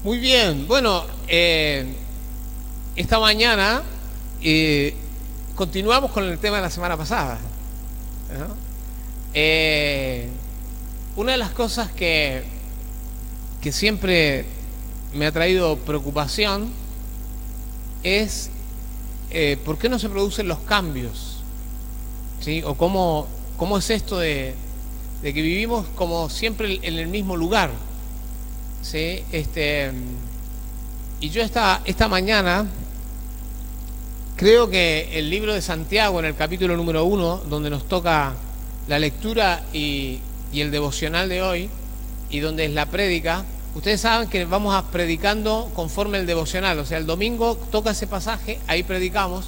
Muy bien, bueno, esta mañana continuamos con el tema de la semana pasada, ¿no? Una de las cosas que siempre me ha traído preocupación es por qué no se producen los cambios, ¿sí? O cómo es esto de que vivimos como siempre en el mismo lugar, ¿sí? Y yo esta mañana creo que el libro de Santiago, en el capítulo número 1, donde nos toca la lectura y el devocional de hoy, y donde es la prédica, ustedes saben que vamos predicando conforme el devocional, o sea, el domingo toca ese pasaje, ahí predicamos,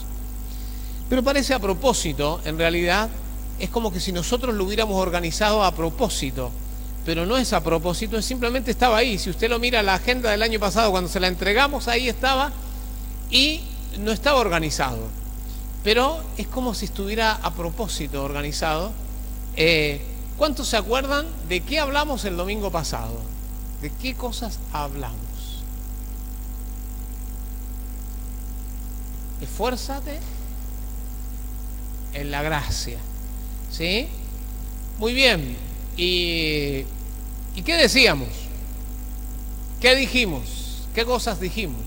pero parece a propósito, en realidad, es como que si nosotros lo hubiéramos organizado a propósito, pero no es a propósito, es simplemente estaba ahí. Si usted lo mira, la agenda del año pasado, cuando se la entregamos, ahí estaba, y no estaba organizado, pero es como si estuviera a propósito organizado. ¿Cuántos se acuerdan de qué hablamos el domingo pasado? ¿De qué cosas hablamos? Esfuérzate en la gracia, ¿sí? Muy bien. ¿Y qué decíamos? ¿Qué dijimos? ¿Qué cosas dijimos?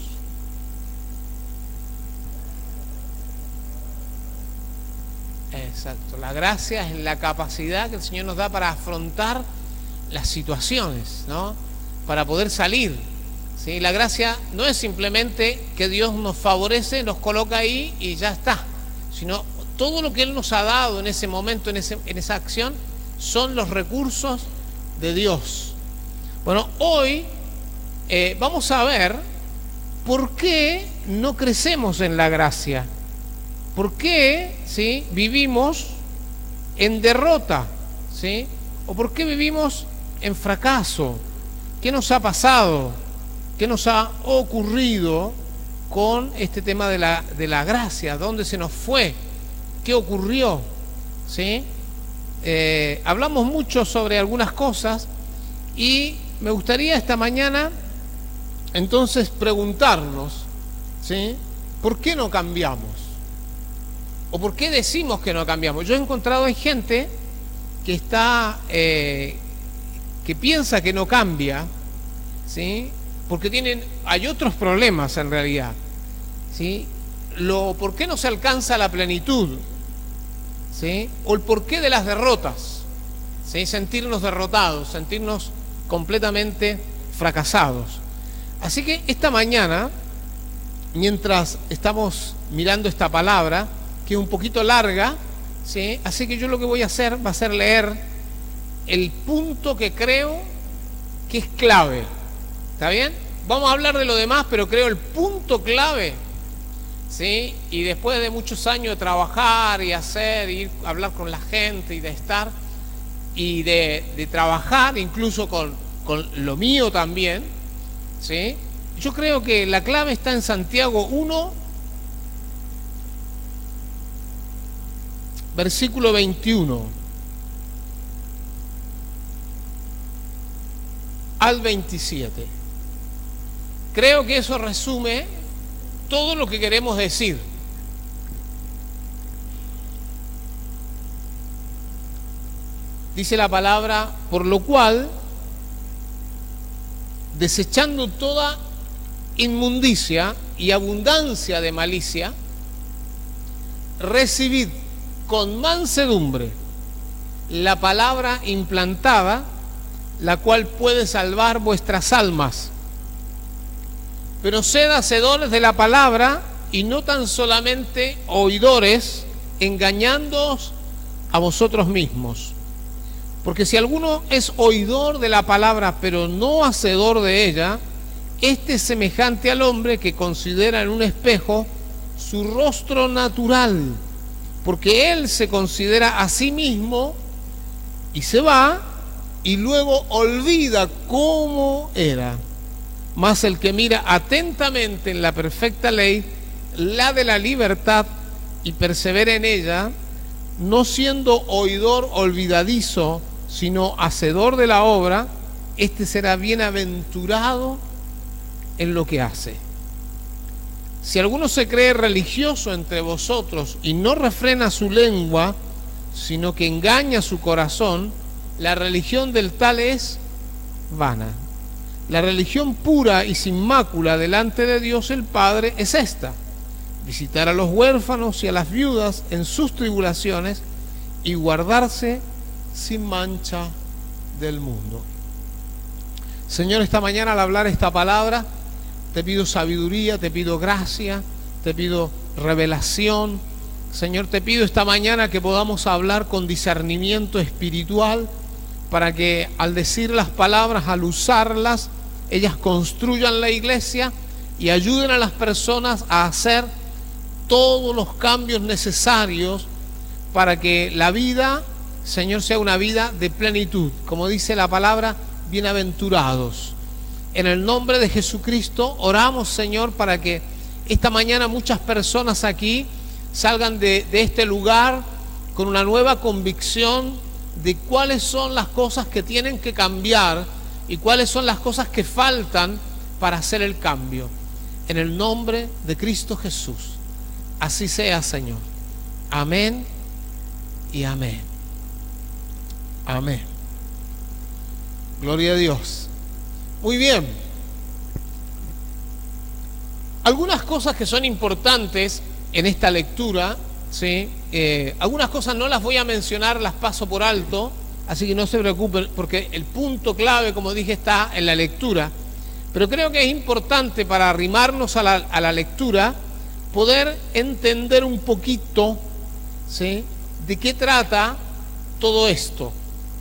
Exacto, la gracia es la capacidad que el Señor nos da para afrontar las situaciones, ¿no? Para poder salir, ¿sí? La gracia no es simplemente que Dios nos favorece, nos coloca ahí y ya está, sino todo lo que Él nos ha dado en ese momento, en esa acción, son los recursos de Dios. Bueno, hoy vamos a ver por qué no crecemos en la gracia. ¿Por qué, sí, vivimos en derrota? ¿Sí? ¿O por qué vivimos en fracaso? ¿Qué nos ha pasado? ¿Qué nos ha ocurrido con este tema de la gracia? ¿Dónde se nos fue? ¿Qué ocurrió? ¿Sí? Hablamos mucho sobre algunas cosas y me gustaría esta mañana entonces preguntarnos, ¿sí? ¿Por qué no cambiamos? ¿O por qué decimos que no cambiamos? Yo he encontrado hay gente que está que piensa que no cambia, ¿sí? Porque hay otros problemas en realidad, ¿sí? ¿Por qué no se alcanza la plenitud? ¿Sí? O el porqué de las derrotas, ¿sí? Sentirnos derrotados, sentirnos completamente fracasados. Así que esta mañana, mientras estamos mirando esta palabra, que es un poquito larga, ¿sí? Así que yo lo que voy a hacer va a ser leer el punto que creo que es clave. ¿Está bien? Vamos a hablar de lo demás, pero creo el punto clave, ¿sí? Y después de muchos años de trabajar y hacer, ir a hablar con la gente y de estar, y de trabajar incluso con lo mío también, ¿sí? Yo creo que la clave está en Santiago 1, versículo 21 al 27. Creo que eso resume todo lo que queremos decir. Dice la palabra, por lo cual, desechando toda inmundicia y abundancia de malicia, recibid con mansedumbre la palabra implantada, la cual puede salvar vuestras almas. Pero sed hacedores de la palabra y no tan solamente oidores, engañándoos a vosotros mismos. Porque si alguno es oidor de la palabra, pero no hacedor de ella, este es semejante al hombre que considera en un espejo su rostro natural, porque él se considera a sí mismo y se va y luego olvida cómo era. Mas el que mira atentamente en la perfecta ley, la de la libertad, y persevera en ella, no siendo oidor olvidadizo, sino hacedor de la obra, este será bienaventurado en lo que hace. Si alguno se cree religioso entre vosotros y no refrena su lengua, sino que engaña su corazón, la religión del tal es vana. La religión pura y sin mácula delante de Dios el Padre es esta: visitar a los huérfanos y a las viudas en sus tribulaciones y guardarse sin mancha del mundo. Señor, esta mañana al hablar esta palabra, te pido sabiduría, te pido gracia, te pido revelación. Señor, te pido esta mañana que podamos hablar con discernimiento espiritual para que al decir las palabras, al usarlas, ellas construyan la iglesia y ayuden a las personas a hacer todos los cambios necesarios para que la vida, Señor, sea una vida de plenitud. Como dice la palabra, bienaventurados. En el nombre de Jesucristo oramos, Señor, para que esta mañana muchas personas aquí salgan de este lugar con una nueva convicción de cuáles son las cosas que tienen que cambiar y cuáles son las cosas que faltan para hacer el cambio. En el nombre de Cristo Jesús. Así sea, Señor. Amén y amén. Amén. Gloria a Dios. Muy bien. Algunas cosas que son importantes en esta lectura, ¿sí? Algunas cosas no las voy a mencionar, las paso por alto, así que no se preocupen, porque el punto clave, como dije, está en la lectura. Pero creo que es importante para arrimarnos a la lectura poder entender un poquito, ¿sí?, de qué trata todo esto,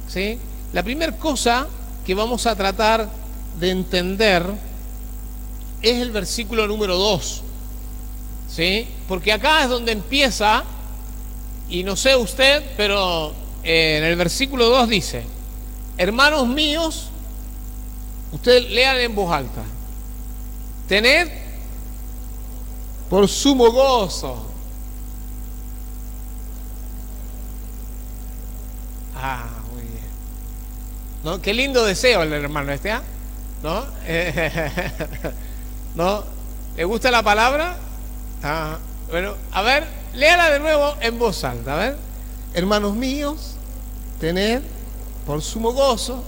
¿sí? La primera cosa que vamos a tratar de entender es el versículo número 2, ¿sí? Porque acá es donde empieza, y no sé usted, pero en el versículo 2 dice: hermanos míos, ustedes lean en voz alta, tened por sumo gozo. Ah, muy bien. ¿No? Qué lindo deseo el hermano este, ¿ah? ¿No? ¿No? ¿Le gusta la palabra? Ah, bueno, a ver, léala de nuevo en voz alta, a ver. Hermanos míos, tened por sumo gozo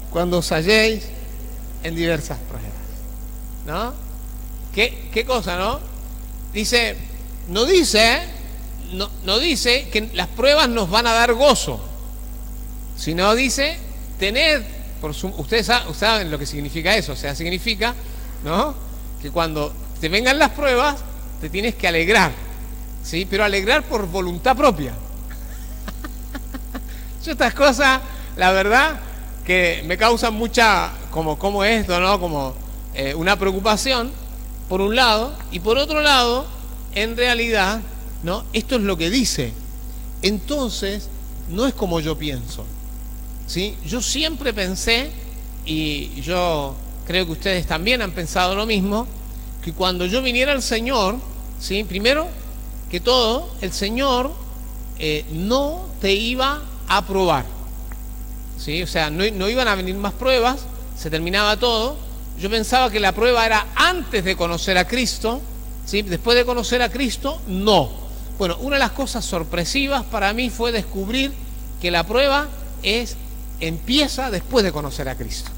cuando os halléis en diversas pruebas, ¿no? ¿Qué cosa, no? Dice, no dice que las pruebas nos van a dar gozo, sino dice, tened por sumo. Ustedes saben lo que significa eso, o sea, significa, ¿no?, que cuando te vengan las pruebas te tienes que alegrar, ¿sí? Pero alegrar por voluntad propia. Yo estas cosas, la verdad, que me causan mucha, como esto, ¿no?, como una preocupación, por un lado, y por otro lado, en realidad, ¿no?, esto es lo que dice. Entonces, no es como yo pienso, ¿sí? Yo siempre pensé, y yo creo que ustedes también han pensado lo mismo, que cuando yo viniera al Señor, ¿sí?, primero que todo, el Señor no te iba a probar, ¿sí? O sea, no iban a venir más pruebas, se terminaba todo. Yo pensaba que la prueba era antes de conocer a Cristo, ¿sí? Después de conocer a Cristo, no. Bueno, una de las cosas sorpresivas para mí fue descubrir que la prueba empieza después de conocer a Cristo.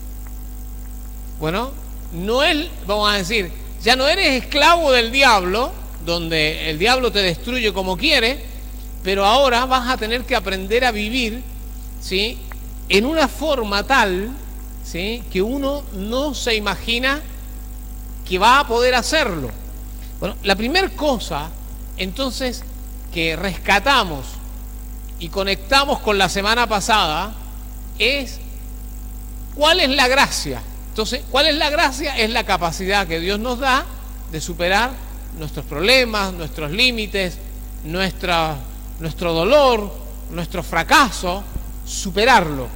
Bueno, no es, vamos a decir, ya no eres esclavo del diablo, donde el diablo te destruye como quiere, pero ahora vas a tener que aprender a vivir, ¿sí?, en una forma tal, ¿sí?, que uno no se imagina que va a poder hacerlo. Bueno, la primera cosa, entonces, que rescatamos y conectamos con la semana pasada es ¿cuál es la gracia? Entonces, ¿cuál es la gracia? Es la capacidad que Dios nos da de superar nuestros problemas, nuestros límites, nuestro dolor, nuestro fracaso, superarlo.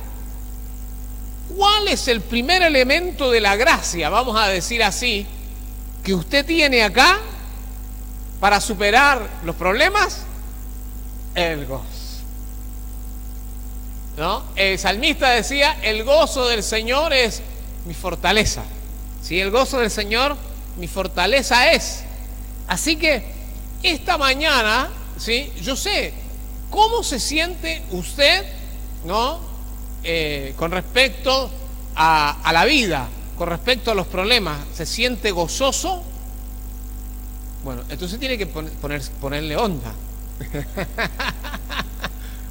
¿Cuál es el primer elemento de la gracia, vamos a decir así, que usted tiene acá para superar los problemas? El gozo, ¿no? El salmista decía, el gozo del Señor es mi fortaleza, ¿sí? El gozo del Señor mi fortaleza es. Así que esta mañana, ¿sí? Yo sé cómo se siente usted, ¿no? Con respecto a la vida, con respecto a los problemas. ¿Se siente gozoso? Bueno, entonces tiene que ponerle onda.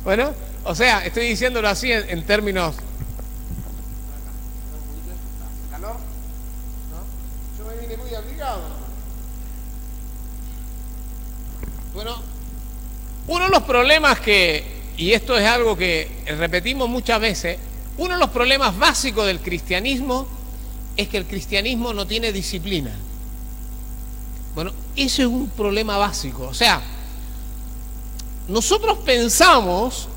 Bueno, o sea, estoy diciéndolo así en términos... ¿Calor? ¿No? Yo me vine muy abrigado. Bueno, uno de los problemas y esto es algo que repetimos muchas veces, uno de los problemas básicos del cristianismo es que el cristianismo no tiene disciplina. Bueno, ese es un problema básico. O sea, nosotros pensamos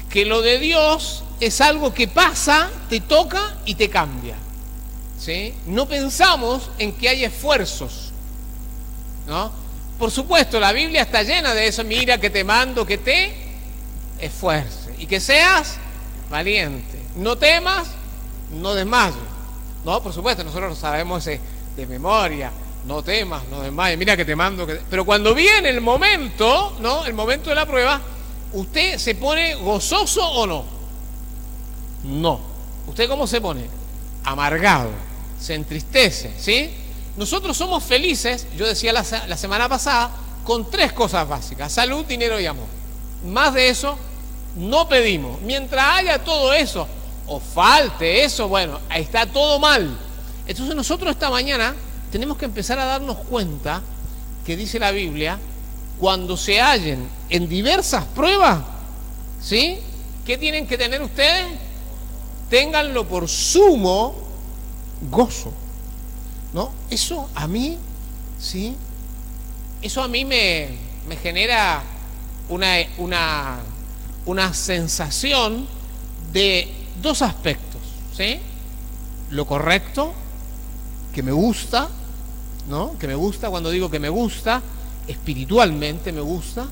que lo de Dios es algo que pasa, te toca y te cambia, ¿sí? No pensamos en que hay esfuerzos, ¿no? Por supuesto, la Biblia está llena de eso. Mira que te mando que te esfuerces y que seas valiente. No temas, no desmayes. No, por supuesto, nosotros lo sabemos de memoria. No temas, no desmayes. Mira que te mando que... Pero cuando viene el momento, ¿no? El momento de la prueba, ¿usted se pone gozoso o no? No. ¿Usted cómo se pone? Amargado. Se entristece, ¿sí? Nosotros somos felices, yo decía la semana pasada, con 3 cosas básicas: salud, dinero y amor. Más de eso no pedimos. Mientras haya todo eso, o falte eso, bueno, ahí está todo mal. Entonces nosotros esta mañana tenemos que empezar a darnos cuenta que dice la Biblia, cuando se hallen en diversas pruebas, ¿sí? ¿Qué tienen que tener ustedes? Ténganlo por sumo gozo, ¿no? Eso a mí, ¿sí? Eso a mí me genera una sensación de 2 aspectos, ¿sí? Lo correcto, que me gusta, ¿no? Que me gusta, cuando digo que me gusta, espiritualmente me gusta.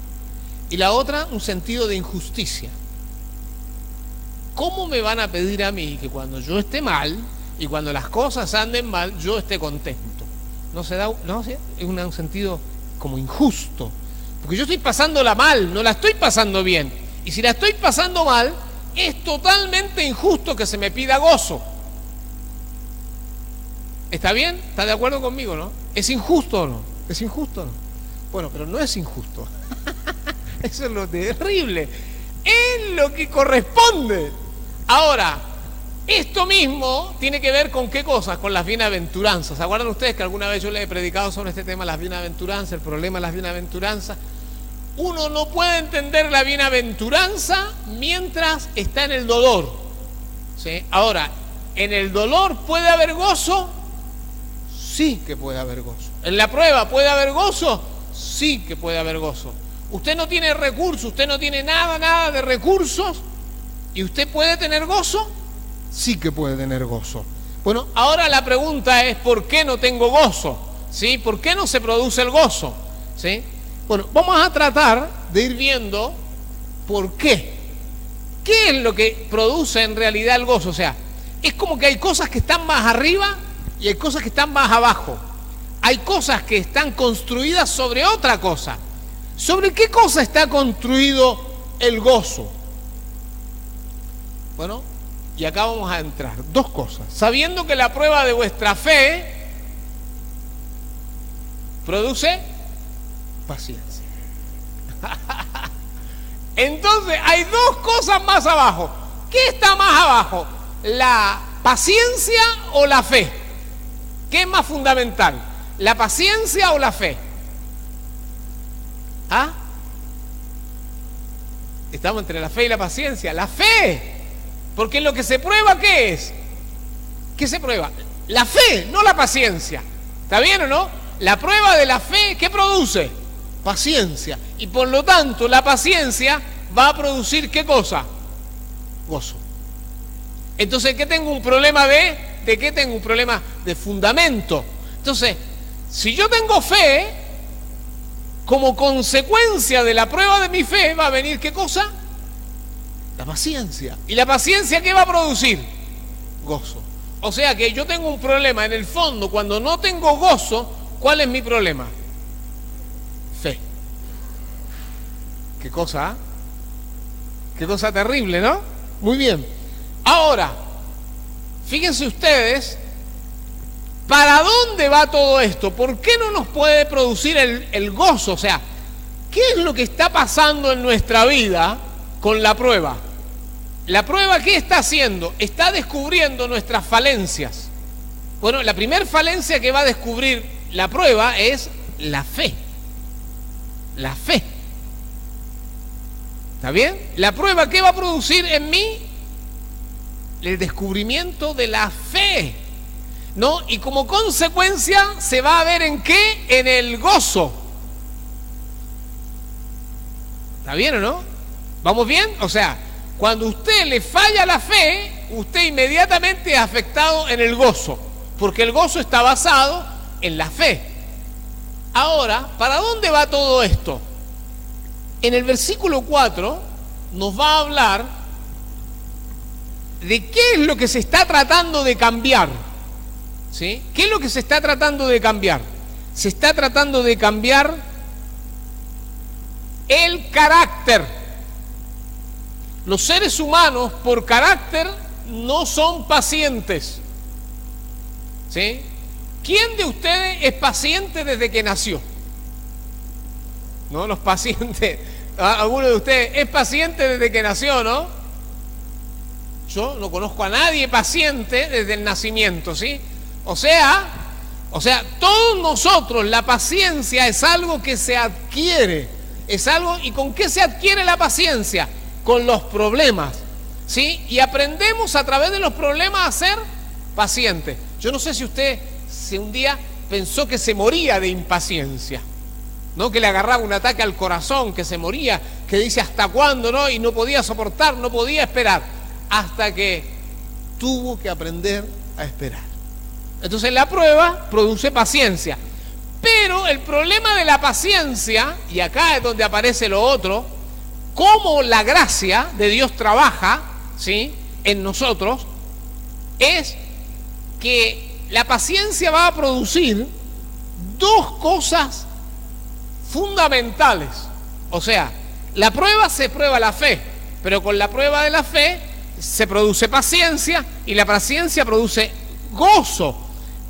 Y la otra, un sentido de injusticia. ¿Cómo me van a pedir a mí que cuando yo esté mal y cuando las cosas anden mal, yo esté contento? ¿No se da? ¿No? Es un sentido como injusto. Porque yo estoy pasándola mal, no la estoy pasando bien. Y si la estoy pasando mal, es totalmente injusto que se me pida gozo. ¿Está bien? ¿Está de acuerdo conmigo, no? ¿Es injusto o no? ¿Es injusto o no? Bueno, pero no es injusto. Eso es lo terrible. Es lo que corresponde. Ahora, esto mismo tiene que ver con qué cosas, con las bienaventuranzas. ¿Se acuerdan ustedes que alguna vez yo les he predicado sobre este tema, las bienaventuranzas, el problema de las bienaventuranzas? Uno no puede entender la bienaventuranza mientras está en el dolor, ¿sí? Ahora, ¿en el dolor puede haber gozo? Sí que puede haber gozo. ¿En la prueba puede haber gozo? Sí que puede haber gozo. Usted no tiene recursos, usted no tiene nada de recursos, ¿y usted puede tener gozo? Sí que puede tener gozo. Bueno, ahora la pregunta es, ¿por qué no tengo gozo? ¿Sí? ¿Por qué no se produce el gozo? ¿Sí? Bueno, vamos a tratar de ir viendo por qué. ¿Qué es lo que produce en realidad el gozo? O sea, es como que hay cosas que están más arriba y hay cosas que están más abajo. Hay cosas que están construidas sobre otra cosa. ¿Sobre qué cosa está construido el gozo? Bueno, y acá vamos a entrar. 2 cosas. Sabiendo que la prueba de vuestra fe produce paciencia. Entonces hay 2 cosas más abajo. ¿Qué está más abajo? ¿La paciencia o la fe? ¿Qué es más fundamental? ¿La paciencia o la fe? ¿Ah? Estamos entre la fe y la paciencia. La fe. Porque lo que se prueba, ¿qué es? ¿Qué se prueba? La fe, no la paciencia. ¿Está bien o no? La prueba de la fe, ¿qué produce? Paciencia. Y por lo tanto, la paciencia va a producir ¿qué cosa? Gozo. Entonces, ¿qué tengo un problema de qué tengo un problema de fundamento? Entonces, si yo tengo fe, como consecuencia de la prueba de mi fe, va a venir ¿qué cosa? La paciencia. ¿Y la paciencia qué va a producir? Gozo. O sea que yo tengo un problema. En el fondo, cuando no tengo gozo, ¿cuál es mi problema? Fe. Qué cosa, ¿eh? Qué cosa terrible, ¿no? Muy bien. Ahora, fíjense ustedes, ¿para dónde va todo esto? ¿Por qué no nos puede producir el gozo? O sea, ¿qué es lo que está pasando en nuestra vida con la prueba? ¿La prueba qué está haciendo? Está descubriendo nuestras falencias. Bueno, la primera falencia que va a descubrir la prueba es la fe. La fe. ¿Está bien? La prueba, ¿qué va a producir en mí? El descubrimiento de la fe, ¿no? Y como consecuencia se va a ver ¿en qué? En el gozo. ¿Está bien o no? ¿Vamos bien? O sea, cuando usted le falla la fe, usted inmediatamente es afectado en el gozo, porque el gozo está basado en la fe. Ahora, ¿para dónde va todo esto? En el versículo 4 nos va a hablar de qué es lo que se está tratando de cambiar. ¿Sí? ¿Qué es lo que se está tratando de cambiar? Se está tratando de cambiar el carácter. Los seres humanos, por carácter, no son pacientes. ¿Sí? ¿Quién de ustedes es paciente desde que nació? ¿No? Los pacientes. ¿Alguno de ustedes es paciente desde que nació, no? Yo no conozco a nadie paciente desde el nacimiento, ¿sí? O sea, todos nosotros, la paciencia es algo que se adquiere. Es algo, ¿y con qué se adquiere la paciencia? Con los problemas, ¿sí? Y aprendemos a través de los problemas a ser pacientes. Yo no sé si usted un día pensó que se moría de impaciencia, ¿no? Que le agarraba un ataque al corazón, que se moría, que dice ¿hasta cuándo, no? Y no podía soportar, no podía esperar, hasta que tuvo que aprender a esperar. Entonces la prueba produce paciencia. Pero el problema de la paciencia, y acá es donde aparece lo otro, cómo la gracia de Dios trabaja, ¿sí?, en nosotros, es que la paciencia va a producir dos cosas fundamentales. O sea, la prueba se prueba la fe, pero con la prueba de la fe se produce paciencia y la paciencia produce gozo.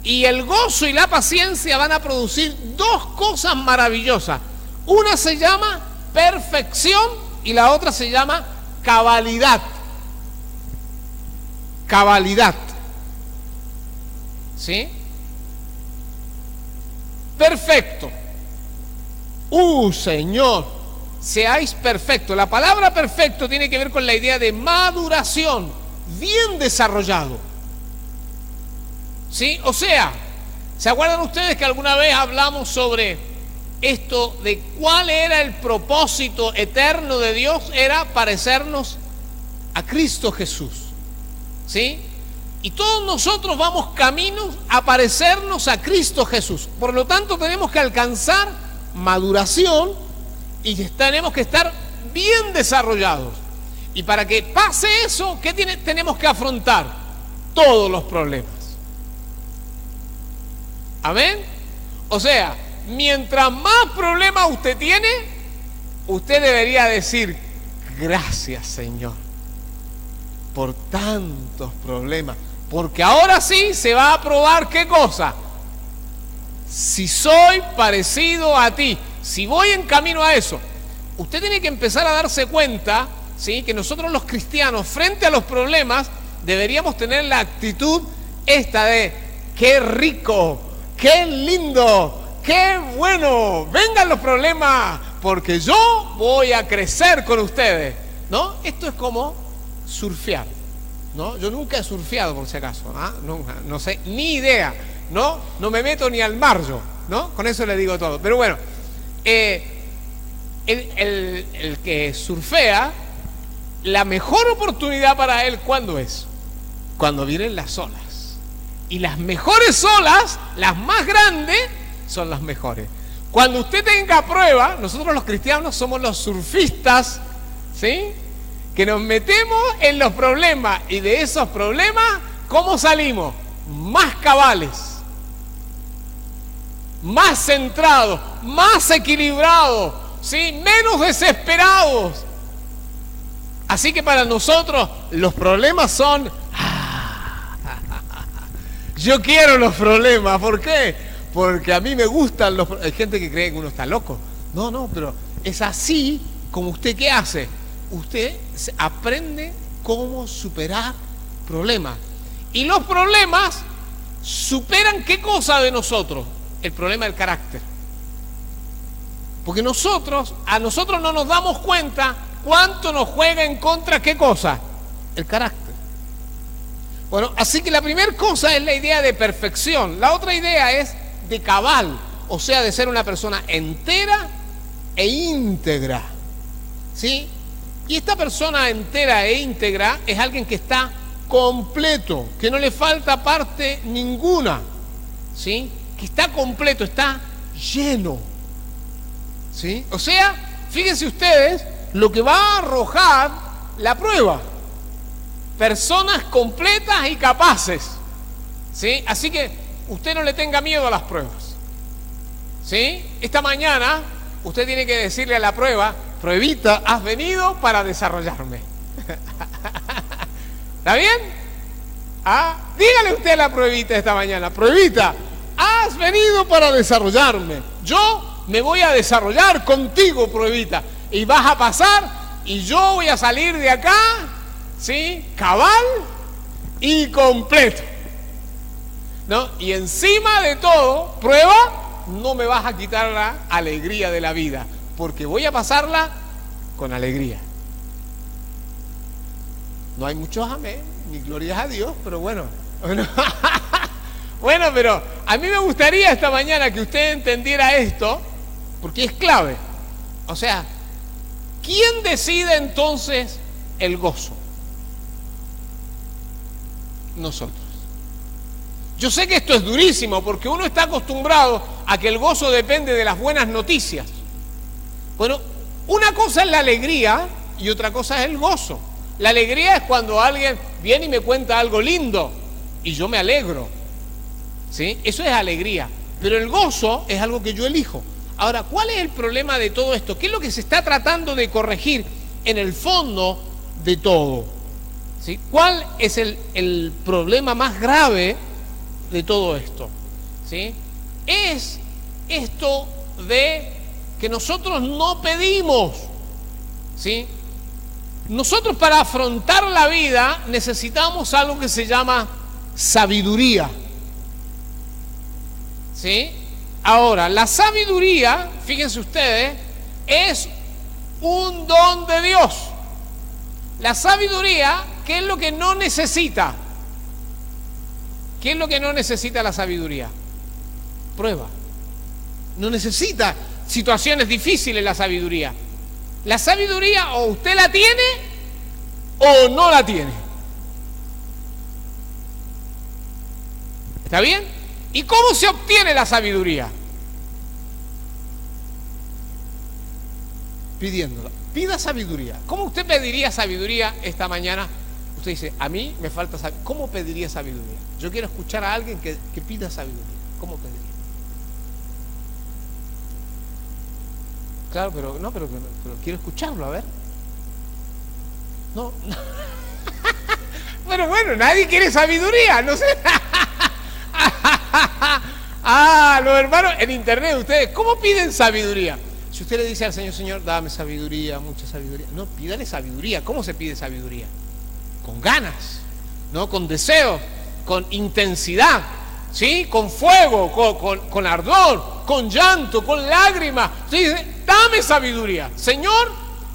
Y el gozo y la paciencia van a producir dos cosas maravillosas. Una se llama perfección y la otra se llama cabalidad. Cabalidad. ¿Sí? Perfecto. Señor, seáis perfectos. La palabra perfecto tiene que ver con la idea de maduración, bien desarrollado. ¿Sí? O sea, ¿se acuerdan ustedes que alguna vez hablamos sobre esto de cuál era el propósito eterno de Dios? Era parecernos a Cristo Jesús. ¿Sí? Y todos nosotros vamos caminos a parecernos a Cristo Jesús. Por lo tanto, tenemos que alcanzar maduración y tenemos que estar bien desarrollados. Y para que pase eso, ¿qué tenemos que afrontar? Todos los problemas. ¿Amén? O sea, mientras más problemas usted tiene, usted debería decir, gracias, Señor, por tantos problemas. Porque ahora sí se va a probar ¿qué cosa? Si soy parecido a ti, si voy en camino a eso. Usted tiene que empezar a darse cuenta, ¿sí?, que nosotros los cristianos, frente a los problemas, deberíamos tener la actitud esta de, qué rico, qué lindo, qué bueno, vengan los problemas, porque yo voy a crecer con ustedes, ¿no? Esto es como surfear, ¿no? Yo nunca he surfeado, por si acaso, nunca, no sé, ni idea, ¿no? No me meto ni al mar yo, ¿no? Con eso le digo todo. Pero bueno, el que surfea, la mejor oportunidad para él, ¿cuándo es? Cuando vienen las olas. Y las mejores olas, las más grandes, son las mejores. Cuando usted tenga prueba, nosotros los cristianos somos los surfistas, ¿sí?, que nos metemos en los problemas, y de esos problemas, ¿cómo salimos? más cabales, más centrados, más equilibrados, ¿sí? Menos desesperados. Así que para nosotros los problemas son... Yo quiero los problemas. ¿Por qué? Porque a mí me gustan los... Hay gente que cree que uno está loco. No, pero es así como usted, ¿qué hace? Usted aprende cómo superar problemas. Y los problemas superan ¿qué cosa de nosotros? El problema del carácter. Porque a nosotros no nos damos cuenta cuánto nos juega en contra ¿qué cosa? El carácter. Bueno, así que la primera cosa es la idea de perfección. La otra idea es de cabal, o sea, de ser una persona entera e íntegra. ¿Sí? Y esta persona entera e íntegra es alguien que está completo, que no le falta parte ninguna. ¿Sí? Que está completo, está lleno. ¿Sí? O sea, fíjense ustedes lo que va a arrojar la prueba. Personas completas y capaces. ¿Sí? Así que usted no le tenga miedo a las pruebas. ¿Sí? Esta mañana usted tiene que decirle a la prueba: pruebita, has venido para desarrollarme. ¿Está bien? Dígale usted a la pruebita esta mañana: pruebita, has venido para desarrollarme. Yo me voy a desarrollar contigo, pruebita, y vas a pasar y yo voy a salir de acá, ¿sí? Cabal y completo, ¿no? Y encima de todo, prueba, no me vas a quitar la alegría de la vida, porque voy a pasarla con alegría. No hay muchos amén, ni glorias a Dios, pero bueno. Bueno, pero a mí me gustaría esta mañana que usted entendiera esto, porque es clave. O sea, ¿quién decide entonces el gozo? Nosotros. Yo sé que esto es durísimo, porque uno está acostumbrado a que el gozo depende de las buenas noticias. Bueno, una cosa es la alegría y otra cosa es el gozo. La alegría es cuando alguien viene y me cuenta algo lindo y yo me alegro. ¿Sí? Eso es alegría. Pero el gozo es algo que yo elijo. Ahora, ¿cuál es el problema de todo esto? ¿Qué es lo que se está tratando de corregir en el fondo de todo? ¿Sí? ¿Cuál es el problema más grave de todo esto? ¿Sí? Es esto de que nosotros no pedimos. ¿Sí? Nosotros para afrontar la vida necesitamos algo que se llama sabiduría. ¿Sí? Ahora, la sabiduría, fíjense ustedes, es un don de Dios. La sabiduría, ¿qué es lo que no necesita? ¿Qué es lo que no necesita la sabiduría? Prueba. No necesita situaciones difíciles la sabiduría. La sabiduría o usted la tiene o no la tiene. ¿Está bien? ¿Y cómo se obtiene la sabiduría? Pidiéndola. Pida sabiduría. ¿Cómo usted pediría sabiduría esta mañana? Usted dice: a mí me falta sabiduría. ¿Cómo pediría sabiduría? Yo quiero escuchar a alguien que pida sabiduría. ¿Cómo pediría? Claro, pero quiero escucharlo, a ver. No. Bueno, nadie quiere sabiduría, no sé. Los hermanos en internet, ustedes, ¿cómo piden sabiduría? Si usted le dice al Señor: Señor, dame sabiduría, mucha sabiduría. No, pídale sabiduría. ¿Cómo se pide sabiduría? Con ganas, ¿no? Con deseo, con intensidad, ¿sí? Con fuego, con ardor, con llanto, con lágrimas. Usted dice: dame sabiduría. Señor,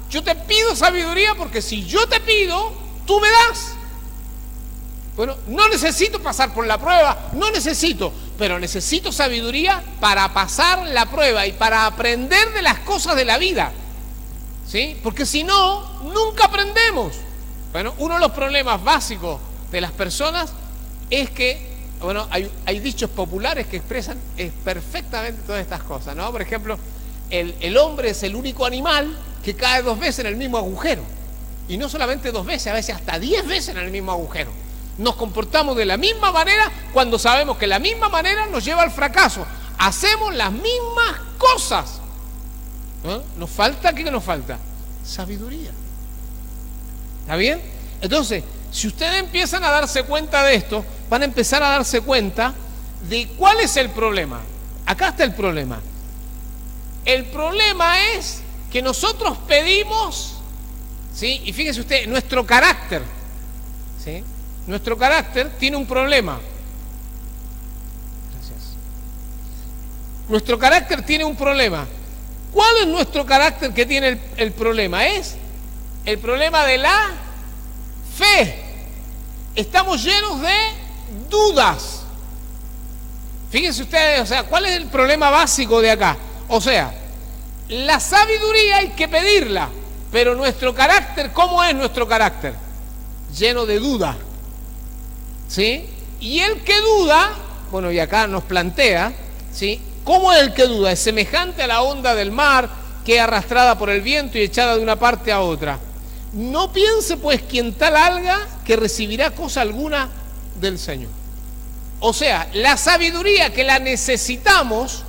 yo te pido sabiduría, porque si yo te pido, tú me das. Bueno, no necesito pasar por la prueba, pero necesito sabiduría para pasar la prueba y para aprender de las cosas de la vida, ¿sí? Porque si no, nunca aprendemos. Bueno, uno de los problemas básicos de las personas es que, bueno, hay dichos populares que expresan perfectamente todas estas cosas, ¿no? Por ejemplo, el hombre es el único animal que cae 2 veces en el mismo agujero. Y no solamente 2 veces, a veces hasta 10 veces en el mismo agujero. Nos comportamos de la misma manera cuando sabemos que la misma manera nos lleva al fracaso. Hacemos las mismas cosas. ¿No? ¿Nos falta? ¿Qué nos falta? Sabiduría. ¿Está bien? Entonces, si ustedes empiezan a darse cuenta de esto, van a empezar a darse cuenta de cuál es el problema. Acá está el problema. El problema es que nosotros pedimos, ¿sí? Y fíjense usted, nuestro carácter, ¿sí? Nuestro carácter tiene un problema. Gracias. Nuestro carácter tiene un problema. ¿Cuál es nuestro carácter que tiene el problema? Es el problema de la fe. Estamos llenos de dudas. Fíjense ustedes, o sea, ¿cuál es el problema básico de acá? O sea, la sabiduría hay que pedirla, pero nuestro carácter, ¿cómo es nuestro carácter? Lleno de duda. ¿Sí? Y el que duda, bueno, y acá nos plantea, ¿sí? ¿Cómo es el que duda? Es semejante a la onda del mar, que es arrastrada por el viento y echada de una parte a otra. No piense pues quien tal haga que recibirá cosa alguna del Señor. O sea, la sabiduría que la necesitamos,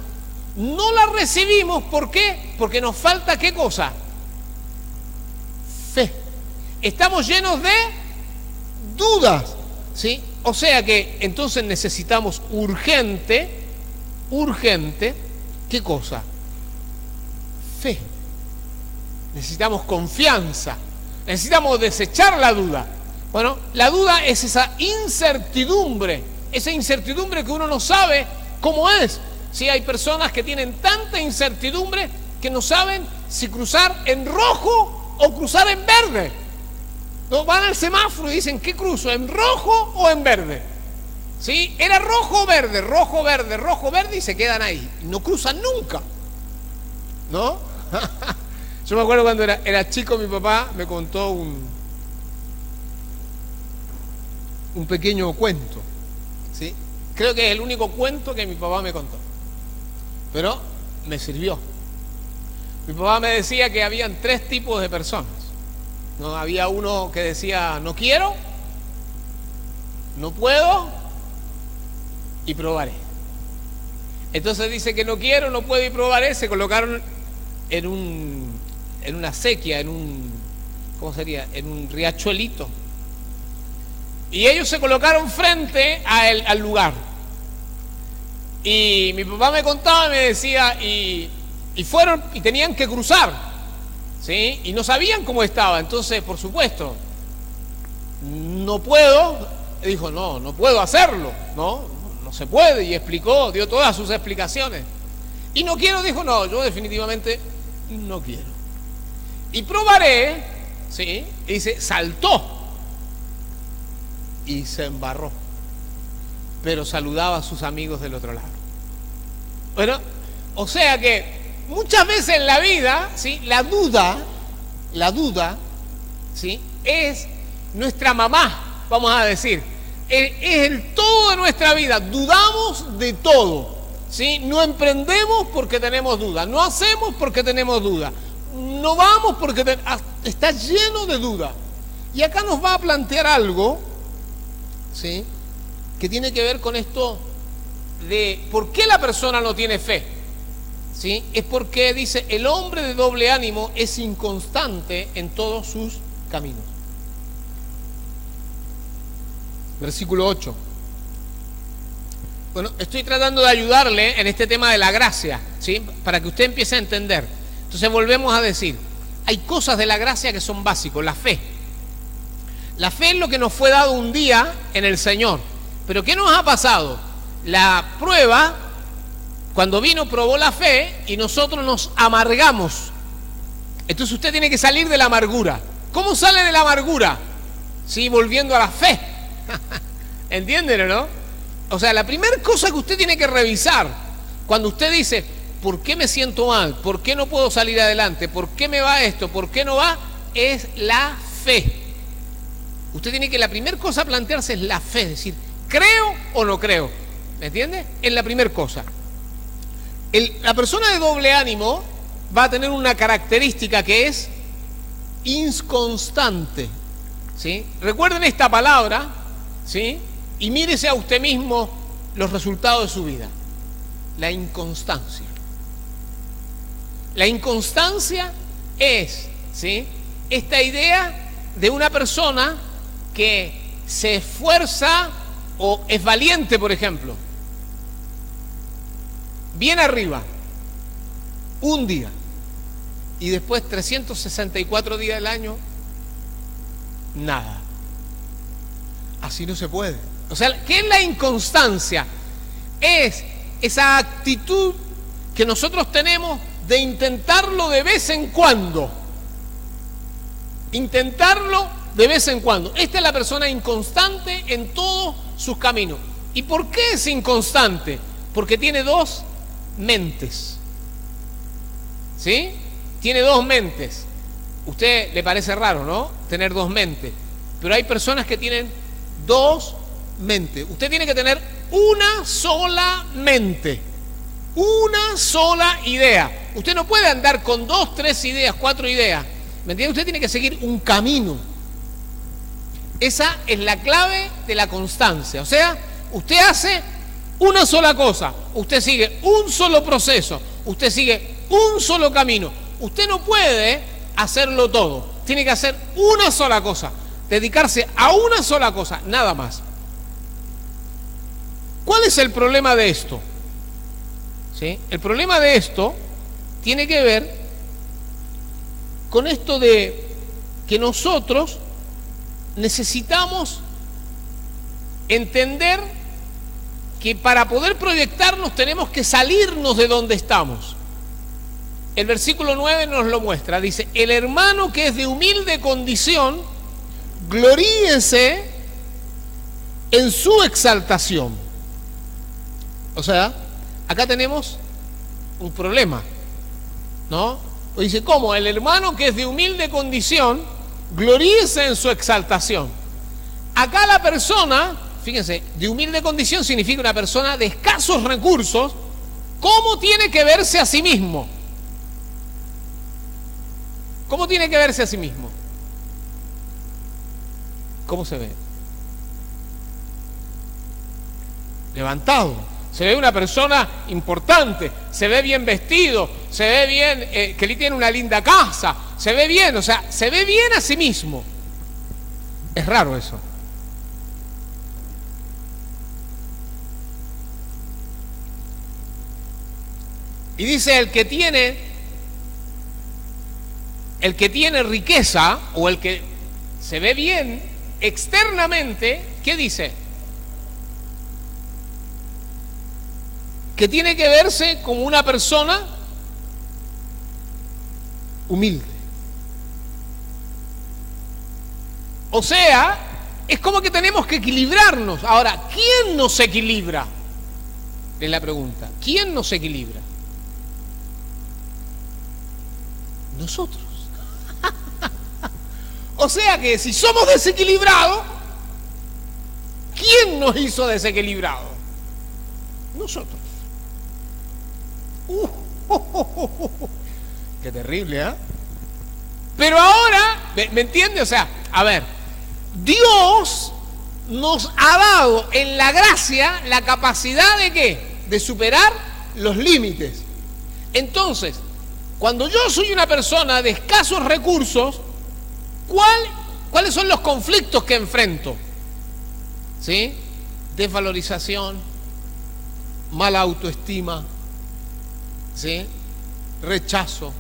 no la recibimos. ¿Por qué? Porque nos falta ¿qué cosa? Fe. Estamos llenos de dudas, ¿sí? O sea que entonces necesitamos urgente, ¿qué cosa? Fe. Necesitamos confianza. Necesitamos desechar la duda. Bueno, la duda es esa incertidumbre que uno no sabe cómo es. Sí, hay personas que tienen tanta incertidumbre que no saben si cruzar en rojo o cruzar en verde. No, van al semáforo y dicen, ¿qué cruzo? ¿En rojo o en verde? ¿Sí? Era rojo o verde, rojo, verde, rojo, verde, y se quedan ahí. No cruzan nunca. ¿No? Yo me acuerdo cuando era chico, mi papá me contó un pequeño cuento. ¿Sí? Creo que es el único cuento que mi papá me contó. Pero me sirvió. Mi papá me decía que habían 3 tipos de personas. ¿No? Había uno que decía, no quiero, no puedo y probaré. Entonces dice que no quiero, no puedo y probaré. Se colocaron en una sequía, ¿cómo sería? En un riachuelito. Y ellos se colocaron frente al lugar. Y mi papá me contaba y me decía, y fueron y tenían que cruzar. ¿Sí? Y no sabían cómo estaba. Entonces, por supuesto, no puedo. Dijo, no puedo hacerlo. No se puede. Y explicó, dio todas sus explicaciones. Y no quiero, dijo, no, yo definitivamente no quiero. Y probaré, ¿sí? Y dice, saltó. Y se embarró. Pero saludaba a sus amigos del otro lado. Bueno, o sea que muchas veces en la vida, ¿sí? La duda, ¿sí? Es nuestra mamá, vamos a decir. Es el todo de nuestra vida. Dudamos de todo, ¿sí? No emprendemos porque tenemos dudas. No hacemos porque tenemos dudas. No vamos porque está lleno de dudas. Y acá nos va a plantear algo, ¿sí? Que tiene que ver con esto de por qué la persona no tiene fe. ¿Sí? Es porque dice, el hombre de doble ánimo es inconstante en todos sus caminos. Versículo 8. Bueno, estoy tratando de ayudarle en este tema de la gracia, ¿sí? Para que usted empiece a entender. Entonces volvemos a decir, hay cosas de la gracia que son básicos. La fe. La fe es lo que nos fue dado un día en el Señor. Pero ¿qué nos ha pasado? La prueba, cuando vino, probó la fe y nosotros nos amargamos. Entonces usted tiene que salir de la amargura. ¿Cómo sale de la amargura? Sí, volviendo a la fe. ¿Entienden o no? O sea, la primera cosa que usted tiene que revisar cuando usted dice, ¿por qué me siento mal? ¿Por qué no puedo salir adelante? ¿Por qué me va esto? ¿Por qué no va? Es la fe. Usted tiene que, la primera cosa a plantearse es la fe, es decir, ¿creo o no creo? ¿Me entiende? Es la primera cosa. La persona de doble ánimo va a tener una característica que es inconstante, ¿sí? Recuerden esta palabra, ¿sí? Y mírese a usted mismo los resultados de su vida. La inconstancia. La inconstancia es, ¿sí?, esta idea de una persona que se esfuerza o es valiente, por ejemplo, bien arriba, un día, y después 364 días del año, nada. Así no se puede. O sea, ¿qué es la inconstancia? Es esa actitud que nosotros tenemos de intentarlo de vez en cuando. Intentarlo de vez en cuando. Esta es la persona inconstante en todos sus caminos. ¿Y por qué es inconstante? Porque tiene dos mentes. ¿Sí? Tiene dos mentes. Usted le parece raro, ¿no?, tener dos mentes. Pero hay personas que tienen dos mentes. Usted tiene que tener una sola mente. Una sola idea. Usted no puede andar con 2, 3 ideas, 4 ideas. ¿Me entiende? Usted tiene que seguir un camino. Esa es la clave de la constancia. O sea, usted hace una sola cosa. Usted sigue un solo proceso. Usted sigue un solo camino. Usted no puede hacerlo todo. Tiene que hacer una sola cosa. Dedicarse a una sola cosa, nada más. ¿Cuál es el problema de esto? ¿Sí? El problema de esto tiene que ver con esto de que nosotros necesitamos entender que para poder proyectarnos tenemos que salirnos de donde estamos. El versículo 9 nos lo muestra. Dice: el hermano que es de humilde condición, gloríese en su exaltación. O sea, acá tenemos un problema, ¿no? Dice, ¿cómo? El hermano que es de humilde condición, gloríese en su exaltación. Acá la persona, fíjense, de humilde condición significa una persona de escasos recursos. ¿Cómo tiene que verse a sí mismo? ¿Cómo tiene que verse a sí mismo? ¿Cómo se ve? Levantado. Se ve una persona importante, se ve bien vestido, se ve bien, que tiene una linda casa, se ve bien, o sea, se ve bien a sí mismo. Es raro eso. Y dice el que tiene riqueza, o el que se ve bien externamente, ¿qué dice? Que tiene que verse como una persona humilde. O sea, es como que tenemos que equilibrarnos. Ahora, ¿quién nos equilibra? Es la pregunta. ¿Quién nos equilibra? Nosotros. O sea que si somos desequilibrados, ¿quién nos hizo desequilibrados? Nosotros. Qué terrible, ¿eh? Pero ahora, ¿me entiende? O sea, a ver, Dios nos ha dado en la gracia la capacidad de ¿qué? De superar los límites. Entonces, cuando yo soy una persona de escasos recursos, ¿cuáles son los conflictos que enfrento? ¿Sí? Desvalorización, mala autoestima, ¿sí? Rechazo,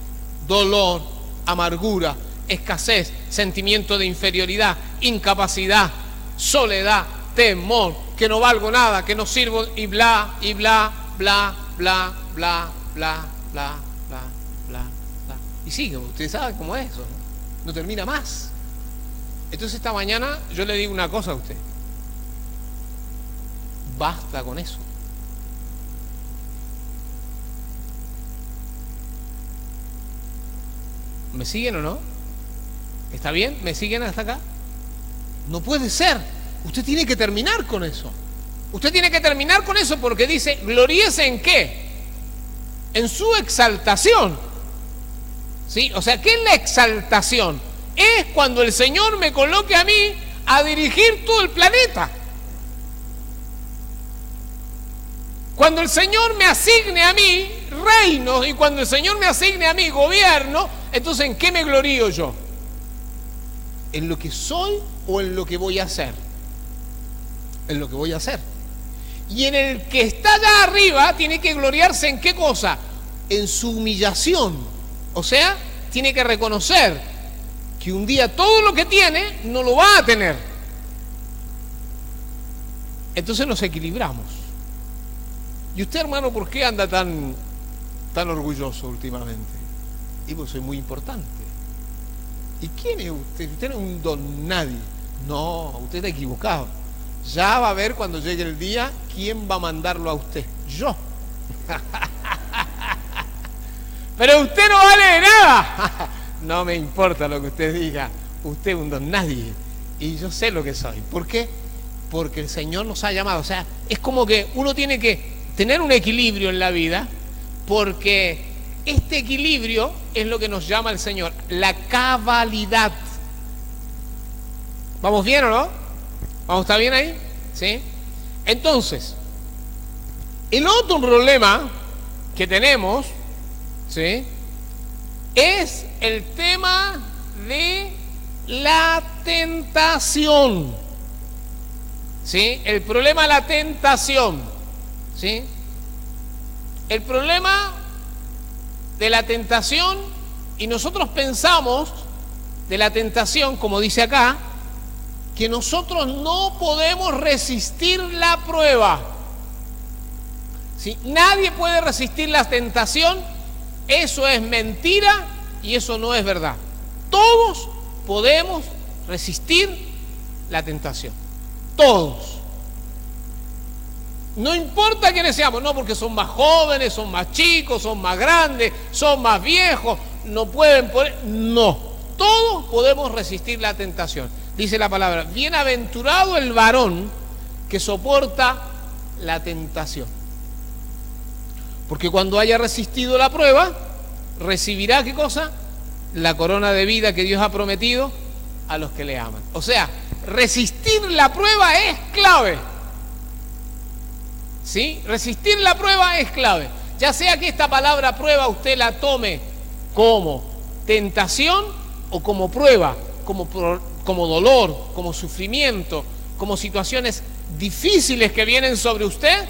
dolor, amargura, escasez, sentimiento de inferioridad, incapacidad, soledad, temor, que no valgo nada, que no sirvo, y bla, y bla, bla, bla, bla, bla, bla, bla, bla, bla. Y sigue, usted sabe cómo es eso, ¿no? No termina más. Entonces esta mañana yo le digo una cosa a usted. Basta con eso. ¿Me siguen o no? ¿Está bien? ¿Me siguen hasta acá? No puede ser. Usted tiene que terminar con eso. Usted tiene que terminar con eso porque dice, gloríese en qué? En su exaltación. ¿Sí? O sea, ¿qué es la exaltación? Es cuando el Señor me coloque a mí a dirigir todo el planeta. Cuando el Señor me asigne a mí reinos y cuando el Señor me asigne a mí gobierno, entonces ¿en qué me glorío yo? ¿En lo que soy o en lo que voy a hacer? En lo que voy a hacer. Y en el que está allá arriba tiene que gloriarse ¿en qué cosa? En su humillación. O sea, tiene que reconocer que un día todo lo que tiene no lo va a tener. Entonces nos equilibramos. ¿Y usted, hermano, por qué anda tan orgulloso últimamente? Y pues soy muy importante. ¿Y quién es usted? Usted no es un don nadie. No, usted está equivocado. Ya va a ver cuando llegue el día quién va a mandarlo a usted. Yo. Pero usted no vale de nada. No me importa lo que usted diga. Usted es un don nadie. Y yo sé lo que soy. ¿Por qué? Porque el Señor nos ha llamado. O sea, es como que uno tiene que tener un equilibrio en la vida, porque este equilibrio es lo que nos llama el Señor, la cabalidad. ¿Vamos bien o no? ¿Vamos, está bien ahí? ¿Sí? Entonces, el otro problema que tenemos, ¿sí?, es el tema de la tentación. ¿Sí? El problema de la tentación. ¿Sí? El problema de la tentación, y nosotros pensamos de la tentación, como dice acá, que nosotros no podemos resistir la prueba. ¿Sí? Nadie puede resistir la tentación. Eso es mentira y eso no es verdad. Todos podemos resistir la tentación. Todos. No importa quiénes seamos, no porque son más jóvenes, son más chicos, son más grandes, son más viejos, no pueden poder. No, todos podemos resistir la tentación. Dice la palabra, bienaventurado el varón que soporta la tentación. Porque cuando haya resistido la prueba, recibirá, ¿qué cosa? La corona de vida que Dios ha prometido a los que le aman. O sea, resistir la prueba es clave. ¿Sí? Resistir la prueba es clave. Ya sea que esta palabra prueba usted la tome como tentación o como prueba, como dolor, como sufrimiento, como situaciones difíciles que vienen sobre usted.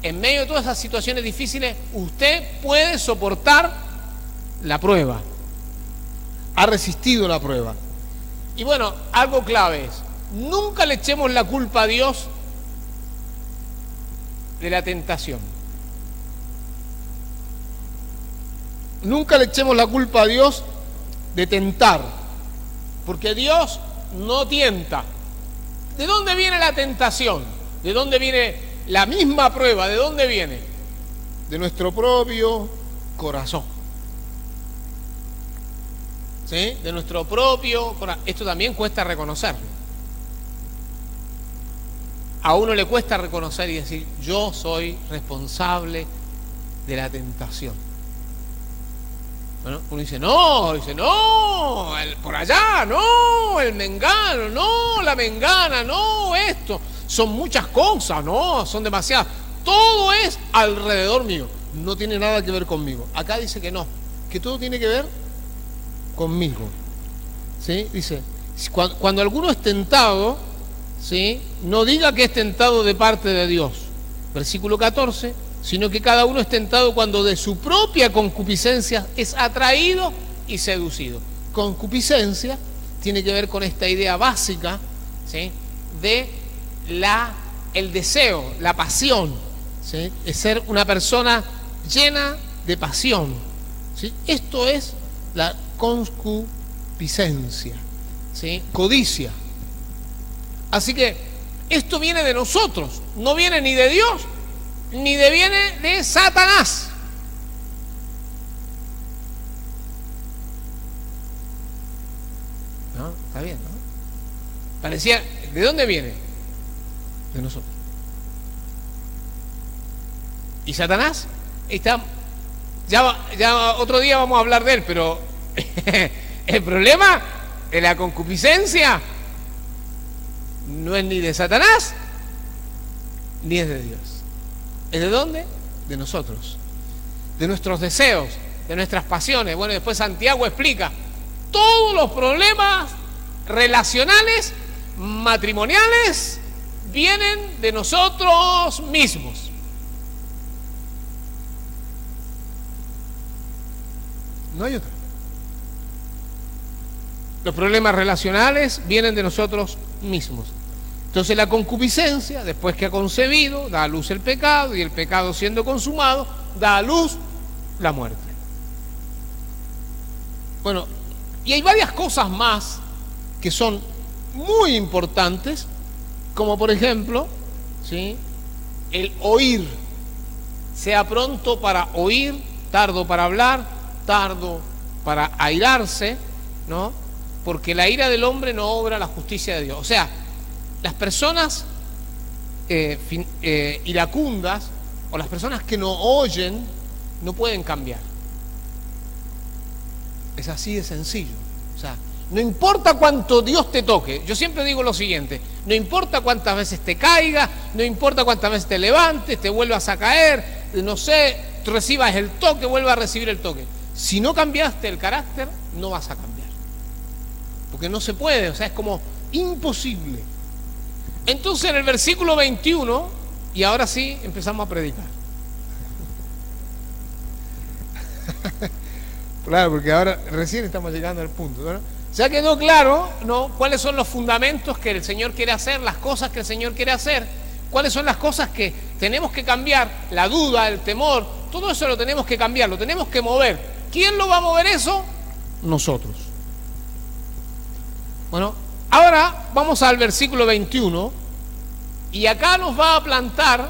En medio de todas esas situaciones difíciles, usted puede soportar la prueba. Ha resistido la prueba. Y bueno, algo clave es, nunca le echemos la culpa a Dios de la tentación. Nunca le echemos la culpa a Dios de tentar, porque Dios no tienta. ¿De dónde viene la tentación? ¿De dónde viene la misma prueba? ¿De dónde viene? De nuestro propio corazón. ¿Sí? De nuestro propio corazón. Esto también cuesta reconocerlo. A uno le cuesta reconocer y decir, yo soy responsable de la tentación. Bueno, uno dice, no, por allá, no, el mengano, no, la mengana, no, esto. Son muchas cosas, no, son demasiadas. Todo es alrededor mío, no tiene nada que ver conmigo. Acá dice que no, que todo tiene que ver conmigo. ¿Sí? Dice, cuando alguno es tentado, ¿sí?, no diga que es tentado de parte de Dios. Versículo 14, sino que cada uno es tentado cuando de su propia concupiscencia es atraído y seducido. Concupiscencia tiene que ver con esta idea básica, ¿sí?, de el deseo, la pasión, ¿sí?, es ser una persona llena de pasión, ¿sí? Esto es la concupiscencia, ¿sí?, codicia. Así que esto viene de nosotros, no viene ni de Dios, ni viene de Satanás. ¿No? Está bien, ¿no? Parecía, ¿de dónde viene? De nosotros. ¿Y Satanás? Está, ya otro día vamos a hablar de él, pero el problema de la concupiscencia no es ni de Satanás, ni es de Dios. ¿Es de dónde? De nosotros, de nuestros deseos, de nuestras pasiones. Bueno, después Santiago explica, todos los problemas relacionales, matrimoniales, vienen de nosotros mismos. No hay otra. Los problemas relacionales vienen de nosotros mismos. Entonces la concupiscencia, después que ha concebido, da a luz el pecado, y el pecado siendo consumado, da a luz la muerte. Bueno, y hay varias cosas más que son muy importantes, como por ejemplo, ¿sí?, el oír. Sea pronto para oír, tardo para hablar, tardo para airarse, ¿no? Porque la ira del hombre no obra la justicia de Dios. O sea, las personas iracundas o las personas que no oyen no pueden cambiar. Es así de sencillo. O sea, no importa cuánto Dios te toque. Yo siempre digo lo siguiente: no importa cuántas veces te caigas, no importa cuántas veces te levantes, te vuelvas a caer, no sé, recibas el toque, vuelvas a recibir el toque. Si no cambiaste el carácter, no vas a cambiar. Porque no se puede, o sea, es como imposible. Entonces en el versículo 21, y ahora sí empezamos a predicar. Claro, porque ahora recién estamos llegando al punto, ¿no? Ya quedó claro, ¿no?, cuáles son los fundamentos que el Señor quiere hacer, las cosas que el Señor quiere hacer, cuáles son las cosas que tenemos que cambiar, la duda, el temor, todo eso lo tenemos que cambiar, lo tenemos que mover. ¿Quién lo va a mover eso? Nosotros. Bueno, ahora vamos al versículo 21 y acá nos va a plantar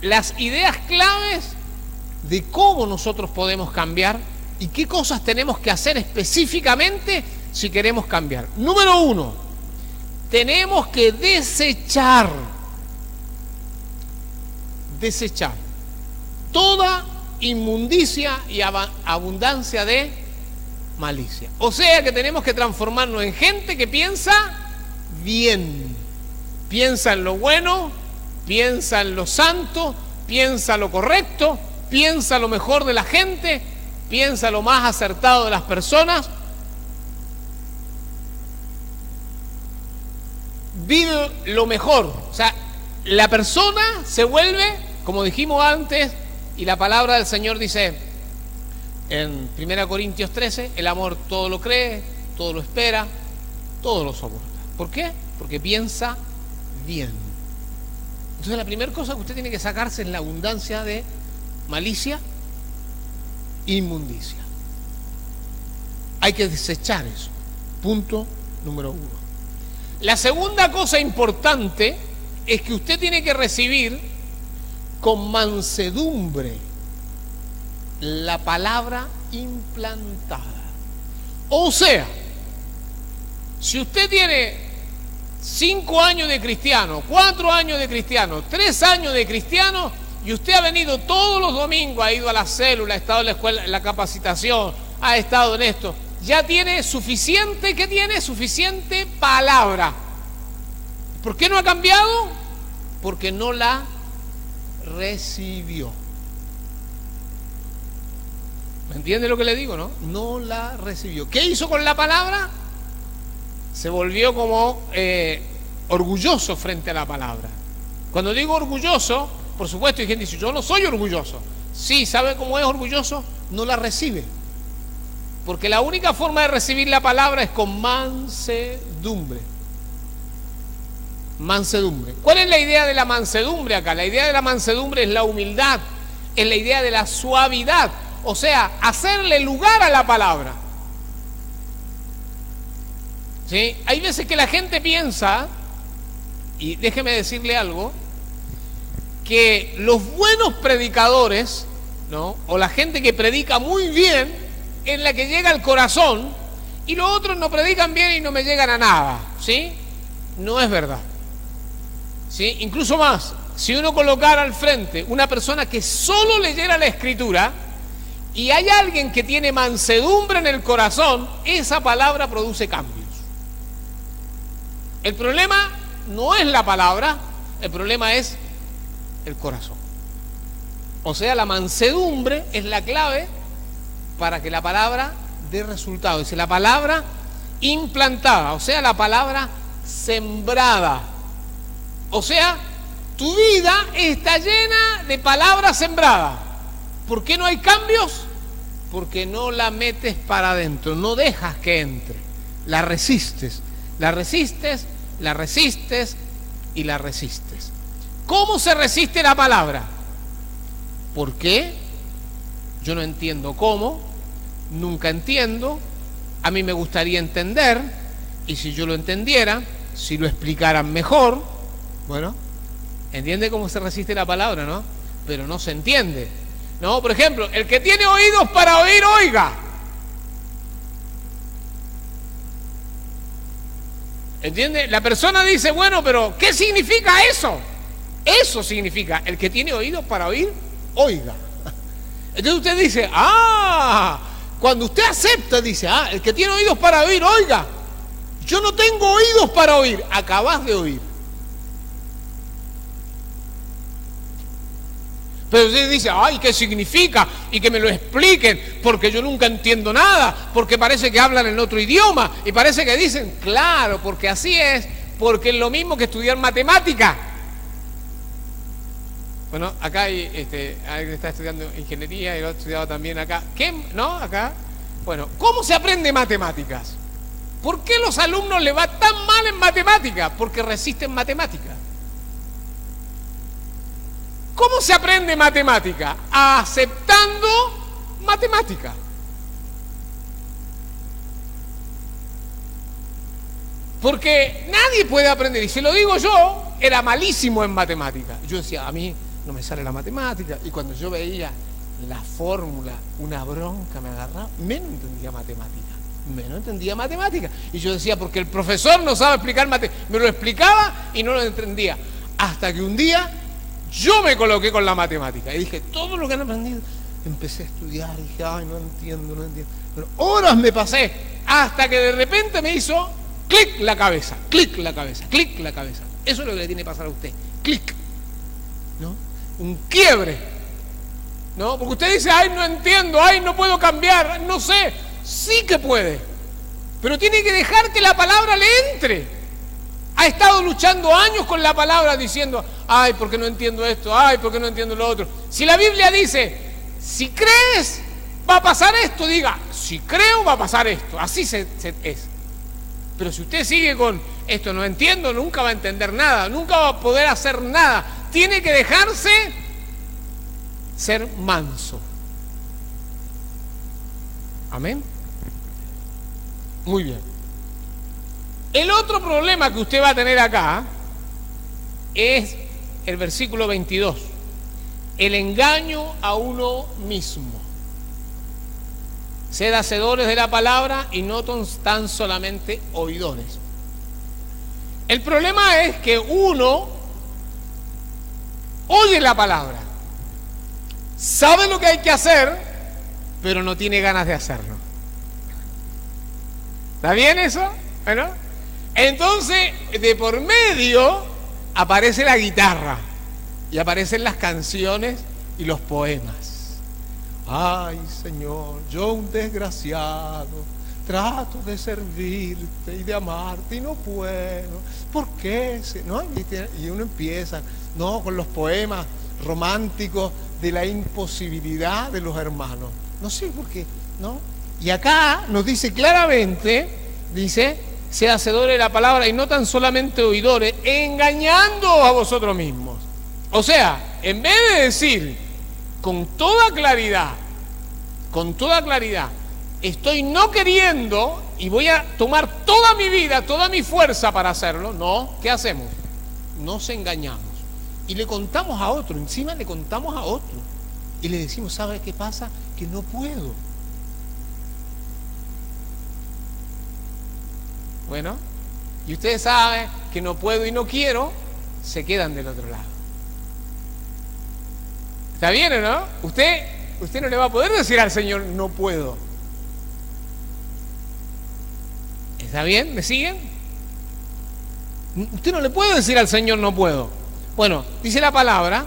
las ideas claves de cómo nosotros podemos cambiar y qué cosas tenemos que hacer específicamente si queremos cambiar. Número 1, tenemos que desechar toda inmundicia y abundancia de malicia. O sea que tenemos que transformarnos en gente que piensa bien, piensa en lo bueno, piensa en lo santo, piensa lo correcto, piensa lo mejor de la gente, piensa lo más acertado de las personas, vive lo mejor. O sea, la persona se vuelve, como dijimos antes, y la palabra del Señor dice en 1 Corintios 13, el amor todo lo cree, todo lo espera, todo lo soporta. ¿Por qué? Porque piensa bien. Entonces la primera cosa que usted tiene que sacarse es la abundancia de malicia, inmundicia. Hay que desechar eso. Punto número 1. La segunda cosa importante es que usted tiene que recibir con mansedumbre la palabra implantada. O sea, si usted tiene 5 años de cristiano, 4 años de cristiano, 3 años de cristiano, y usted ha venido todos los domingos, ha ido a la célula, ha estado en la escuela, en la capacitación, ha estado en esto, ya tiene suficiente, ¿qué tiene? Suficiente palabra. ¿Por qué no ha cambiado? Porque no la recibió. ¿Me entiende lo que le digo, no? No la recibió. ¿Qué hizo con la palabra? Se volvió como orgulloso frente a la palabra. Cuando digo orgulloso, por supuesto, hay gente que dice, yo no soy orgulloso. Sí, ¿sabe cómo es orgulloso? No la recibe. Porque la única forma de recibir la palabra es con mansedumbre. Mansedumbre. ¿Cuál es la idea de la mansedumbre acá? La idea de la mansedumbre es la humildad, es la idea de la suavidad, o sea, hacerle lugar a la palabra. ¿Sí? Hay veces que la gente piensa, y déjeme decirle algo, que los buenos predicadores, ¿no?, o la gente que predica muy bien, es la que llega al corazón, y los otros no predican bien y no me llegan a nada. ¿Sí? No es verdad. ¿Sí? Incluso más, si uno colocara al frente una persona que solo leyera la Escritura y hay alguien que tiene mansedumbre en el corazón, esa palabra produce cambios. El problema no es la palabra, el problema es el corazón. O sea, la mansedumbre es la clave para que la palabra dé resultado. Dice la palabra implantada, o sea, la palabra sembrada. O sea, tu vida está llena de palabras sembradas. ¿Por qué no hay cambios? Porque no la metes para adentro, no dejas que entre. La resistes, la resistes, la resistes y la resistes. ¿Cómo se resiste la palabra? ¿Por qué? Yo no entiendo cómo, nunca entiendo, a mí me gustaría entender, y si yo lo entendiera, si lo explicaran mejor, bueno, ¿entiende cómo se resiste la palabra, no? Pero no se entiende. No, por ejemplo, el que tiene oídos para oír, oiga. ¿Entiende? La persona dice, bueno, pero ¿qué significa eso? Eso significa, el que tiene oídos para oír, oiga. Entonces usted dice, cuando usted acepta, dice, el que tiene oídos para oír, oiga. Yo no tengo oídos para oír, acabas de oír. Pero usted dice, ¿qué significa? Y que me lo expliquen, porque yo nunca entiendo nada, porque parece que hablan en otro idioma, y parece que dicen, claro, porque así es, porque es lo mismo que estudiar matemática. Bueno, acá hay alguien que está estudiando ingeniería y lo ha estudiado también acá. ¿Qué? ¿No? Acá. Bueno, ¿cómo se aprende matemáticas? ¿Por qué los alumnos les va tan mal en matemáticas? Porque resisten matemáticas. ¿Cómo se aprende matemática? Aceptando matemática. Porque nadie puede aprender, y si lo digo yo, era malísimo en matemática. Yo decía, a mí no me sale la matemática, y cuando yo veía la fórmula, una bronca me agarraba, menos entendía matemática, y yo decía, porque el profesor no sabe explicar matemática, me lo explicaba y no lo entendía, hasta que un día yo me coloqué con la matemática, y dije, todo lo que han aprendido, empecé a estudiar, y dije, no entiendo, pero horas me pasé, hasta que de repente me hizo clic la cabeza, clic la cabeza, clic la cabeza. Eso es lo que le tiene que pasar a usted, clic, ¿no? Un quiebre, ¿no? Porque usted dice, no entiendo, no puedo cambiar, no sé. Sí que puede, pero tiene que dejar que la palabra le entre. Ha estado luchando años con la palabra diciendo, ¿por qué no entiendo esto? ¿Por qué no entiendo lo otro? Si la Biblia dice, si crees, va a pasar esto, diga, si creo, va a pasar esto. Así es. Pero si usted sigue con esto, no entiendo, nunca va a entender nada, nunca va a poder hacer nada. Tiene que dejarse ser manso. Amén. Muy bien. El otro problema que usted va a tener acá es el versículo 22. El engaño a uno mismo. Sed hacedores de la palabra y no tan solamente oidores. El problema es que uno oye la palabra, sabe lo que hay que hacer, pero no tiene ganas de hacerlo. ¿Está bien eso? Bueno, entonces de por medio aparece la guitarra y aparecen las canciones y los poemas. Ay, Señor, yo un desgraciado, trato de servirte y de amarte y no puedo. ¿Por qué? ¿No? Y uno empieza, con los poemas románticos de la imposibilidad de los hermanos. No sé por qué, ¿no? Y acá nos dice claramente, sed hacedores de la palabra y no tan solamente oidores, engañando a vosotros mismos. O sea, en vez de decir con toda claridad, estoy no queriendo y voy a tomar toda mi vida, toda mi fuerza para hacerlo, no, ¿qué hacemos? Nos engañamos y le contamos a otro, encima le contamos a otro y le decimos, ¿sabe qué pasa? Que no puedo. Bueno, y ustedes saben que no puedo y no quiero, se quedan del otro lado. ¿Está bien o no? Usted no le va a poder decir al Señor, no puedo. ¿Está bien? ¿Me siguen? Usted no le puede decir al Señor, no puedo. Bueno, dice la palabra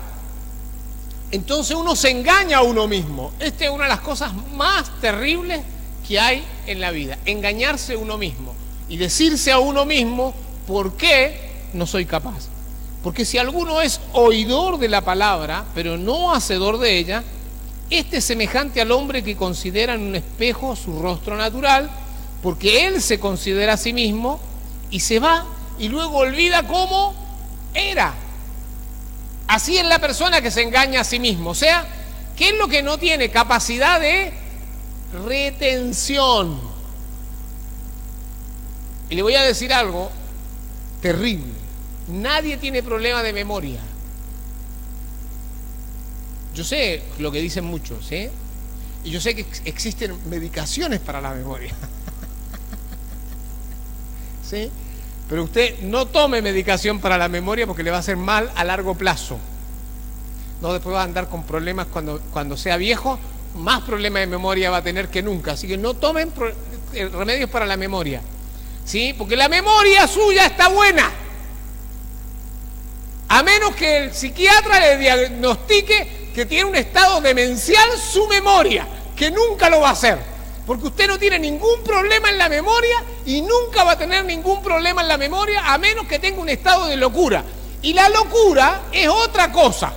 Entonces uno se engaña a uno mismo. Esta es una de las cosas más terribles que hay en la vida, engañarse a uno mismo y decirse a uno mismo, ¿por qué no soy capaz? Porque si alguno es oidor de la palabra, pero no hacedor de ella, este es semejante al hombre que considera en un espejo su rostro natural, porque él se considera a sí mismo y se va y luego olvida cómo era. Así es la persona que se engaña a sí mismo. O sea, ¿qué es lo que no tiene? Capacidad de retención. Y le voy a decir algo terrible. Nadie tiene problema de memoria. Yo sé lo que dicen muchos, ¿sí? Y yo sé que existen medicaciones para la memoria. ¿Sí? Pero usted no tome medicación para la memoria porque le va a hacer mal a largo plazo. No, después va a andar con problemas cuando sea viejo, más problemas de memoria va a tener que nunca. Así que no tomen remedios para la memoria. ¿Sí? Porque la memoria suya está buena. A menos que el psiquiatra le diagnostique que tiene un estado demencial su memoria, que nunca lo va a hacer. Porque usted no tiene ningún problema en la memoria y nunca va a tener ningún problema en la memoria a menos que tenga un estado de locura. Y la locura es otra cosa.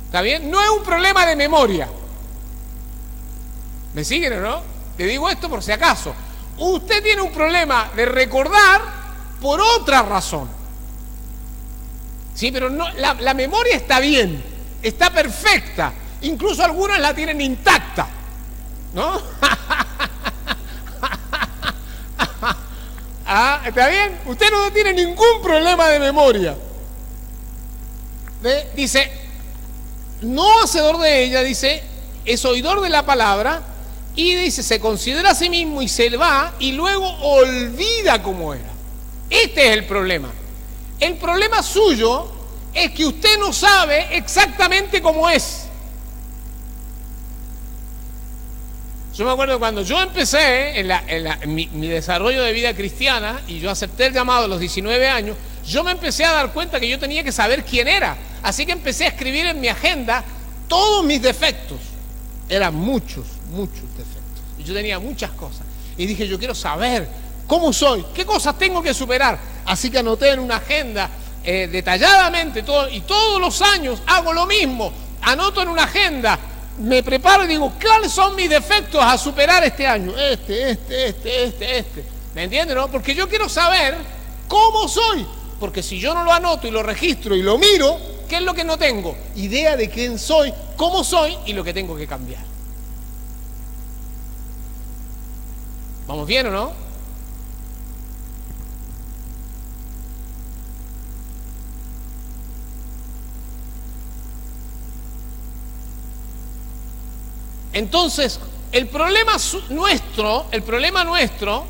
¿Está bien? No es un problema de memoria. ¿Me siguen o no? Le digo esto por si acaso. Usted tiene un problema de recordar por otra razón. Sí, pero no, la memoria está bien, está perfecta. Incluso algunas la tienen intacta. ¿No? Ah, ¿está bien? Usted no tiene ningún problema de memoria. ¿Ve? Dice, no hacedor de ella, dice, es oidor de la palabra, y dice, se considera a sí mismo y se va, y luego olvida cómo era. Este es el problema. El problema suyo es que usted no sabe exactamente cómo es. Yo me acuerdo cuando yo empecé en mi desarrollo de vida cristiana y yo acepté el llamado a los 19 años, yo me empecé a dar cuenta que yo tenía que saber quién era. Así que empecé a escribir en mi agenda todos mis defectos. Eran muchos defectos. Y yo tenía muchas cosas. Y dije, yo quiero saber cómo soy, qué cosas tengo que superar. Así que anoté en una agenda detalladamente todo, y todos los años hago lo mismo. Anoto en una agenda. Me preparo y digo, ¿cuáles son mis defectos a superar este año? Este. ¿Me entienden, no? Porque yo quiero saber cómo soy. Porque si yo no lo anoto y lo registro y lo miro, ¿qué es lo que no tengo? Idea de quién soy, cómo soy y lo que tengo que cambiar. ¿Vamos bien o no? Entonces, el problema nuestro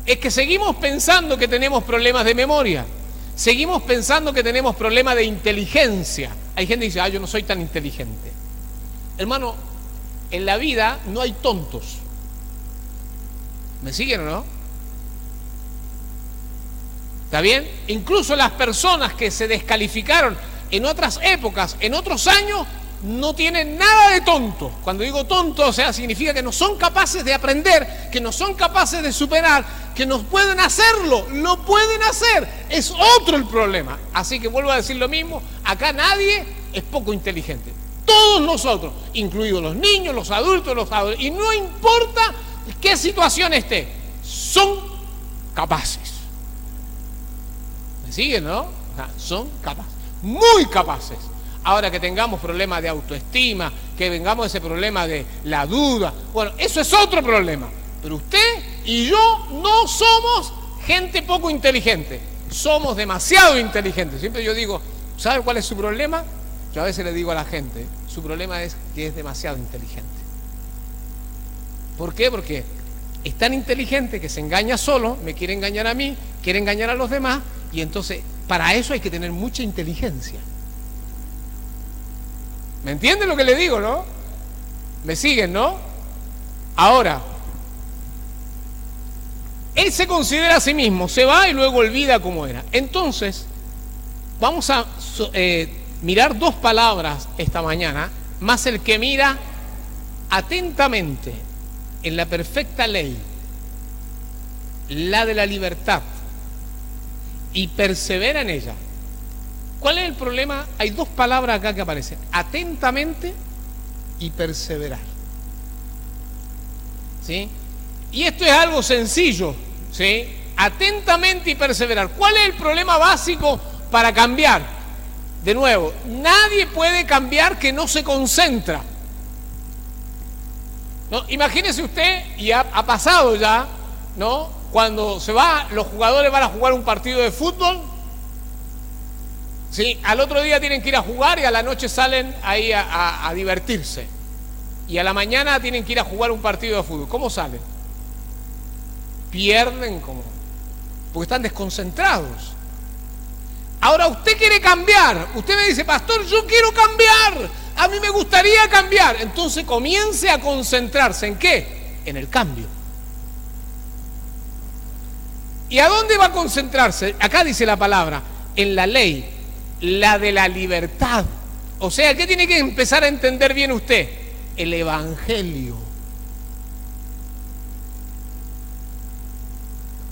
es que seguimos pensando que tenemos problemas de memoria, seguimos pensando que tenemos problemas de inteligencia. Hay gente que dice, yo no soy tan inteligente. Hermano, en la vida no hay tontos. ¿Me siguen o no? ¿Está bien? Incluso las personas que se descalificaron en otras épocas, en otros años, no tienen nada de tonto. Cuando digo tonto, o sea, significa que no son capaces de aprender, que no son capaces de superar, que no pueden hacerlo, lo pueden hacer. Es otro el problema. Así que vuelvo a decir lo mismo, acá nadie es poco inteligente. Todos nosotros, incluidos los niños, los adultos, y no importa qué situación esté, son capaces. ¿Me siguen, no? O sea, son capaces, muy capaces. Ahora que tengamos problemas de autoestima, que vengamos ese problema de la duda, bueno, eso es otro problema. Pero usted y yo no somos gente poco inteligente, somos demasiado inteligentes. Siempre yo digo, ¿sabe cuál es su problema? Yo a veces le digo a la gente, su problema es que es demasiado inteligente. ¿Por qué? Porque es tan inteligente que se engaña solo, me quiere engañar a mí, quiere engañar a los demás, y entonces para eso hay que tener mucha inteligencia. ¿Me entienden lo que le digo, no? ¿Me siguen, no? Ahora, él se considera a sí mismo, se va y luego olvida cómo era. Entonces, vamos a mirar dos palabras esta mañana, más el que mira atentamente en la perfecta ley, la de la libertad, y persevera en ella. ¿Cuál es el problema? Hay dos palabras acá que aparecen: atentamente y perseverar. ¿Sí? Y esto es algo sencillo, ¿sí? Atentamente y perseverar. ¿Cuál es el problema básico para cambiar? De nuevo, nadie puede cambiar que no se concentra. ¿No? Imagínese usted, y ha pasado ya, ¿no? Cuando los jugadores van a jugar un partido de fútbol, ¿sí? Al otro día tienen que ir a jugar y a la noche salen ahí a divertirse. Y a la mañana tienen que ir a jugar un partido de fútbol. ¿Cómo salen? Pierden porque están desconcentrados. Ahora usted quiere cambiar. Usted me dice: pastor, yo quiero cambiar. A mí me gustaría cambiar. Entonces comience a concentrarse. ¿En qué? En el cambio. ¿Y a dónde va a concentrarse? Acá dice la palabra: en la ley, la de la libertad. O sea, ¿qué tiene que empezar a entender bien usted? El evangelio.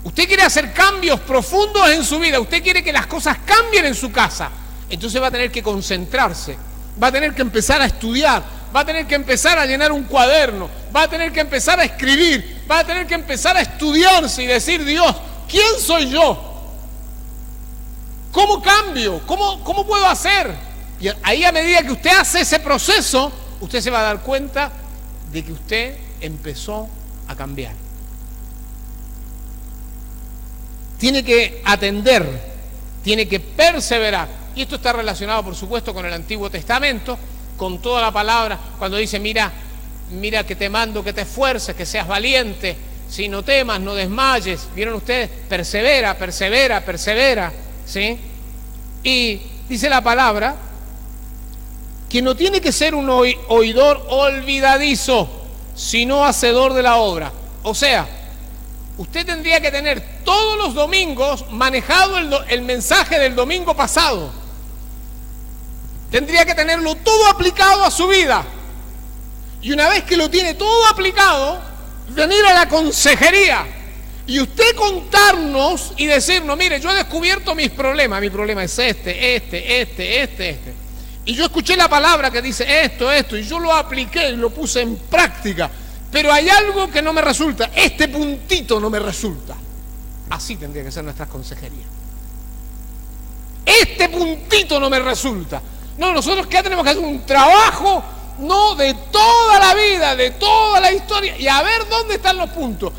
Usted quiere hacer cambios profundos en su vida, usted quiere que las cosas cambien en su casa, entonces va a tener que concentrarse, va a tener que empezar a estudiar, va a tener que empezar a llenar un cuaderno, va a tener que empezar a escribir, va a tener que empezar a estudiarse y decir: Dios, ¿quién soy yo? ¿Cómo cambio? ¿Cómo puedo hacer? Y ahí, a medida que usted hace ese proceso, usted se va a dar cuenta de que usted empezó a cambiar. Tiene que atender, tiene que perseverar. Y esto está relacionado, por supuesto, con el Antiguo Testamento, con toda la palabra, cuando dice: mira que te mando que te esfuerces, que seas valiente, si no temas, no desmayes. ¿Vieron ustedes? Persevera, ¿sí? Y dice la palabra que no tiene que ser un oidor olvidadizo, sino hacedor de la obra. O sea, usted tendría que tener todos los domingos manejado el mensaje del domingo pasado. Tendría que tenerlo todo aplicado a su vida. Y una vez que lo tiene todo aplicado, venir a la consejería y usted contarnos y decirnos: mire, yo he descubierto mis problemas. Mi problema es este. Y yo escuché la palabra que dice esto, y yo lo apliqué y lo puse en práctica. Pero hay algo que no me resulta, este puntito no me resulta. Así tendría que ser nuestras consejerías. Este puntito no me resulta. No, nosotros que tenemos que hacer un trabajo, no, de toda la vida, de toda la historia, y a ver dónde están los puntos.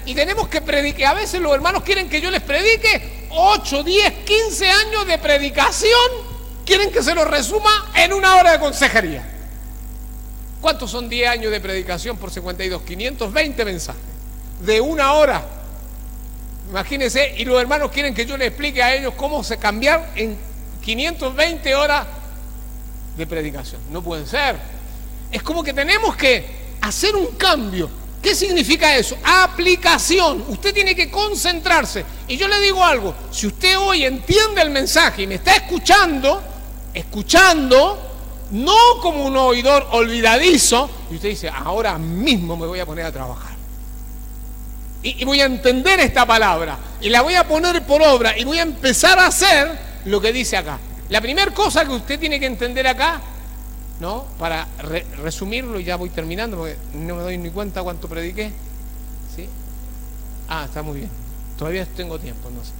Y tenemos que predicar. A veces los hermanos quieren que yo les predique 8, 10, 15 años de predicación, quieren que se los resuma en una hora de consejería. ¿Cuántos son 10 años de predicación por 52? 520 mensajes de una hora. Imagínense, y los hermanos quieren que yo les explique a ellos cómo se cambiar en 520 horas de predicación. No puede ser. Es como que tenemos que hacer un cambio. ¿Qué significa eso? Aplicación. Usted tiene que concentrarse. Y yo le digo algo: si usted hoy entiende el mensaje y me está escuchando, no como un oidor olvidadizo, y usted dice: ahora mismo me voy a poner a trabajar y voy a entender esta palabra y la voy a poner por obra y voy a empezar a hacer lo que dice acá. La primera cosa que usted tiene que entender acá, ¿no? Para resumirlo, y ya voy terminando porque no me doy ni cuenta cuánto prediqué, ¿sí? Está muy bien, todavía tengo tiempo, no sé.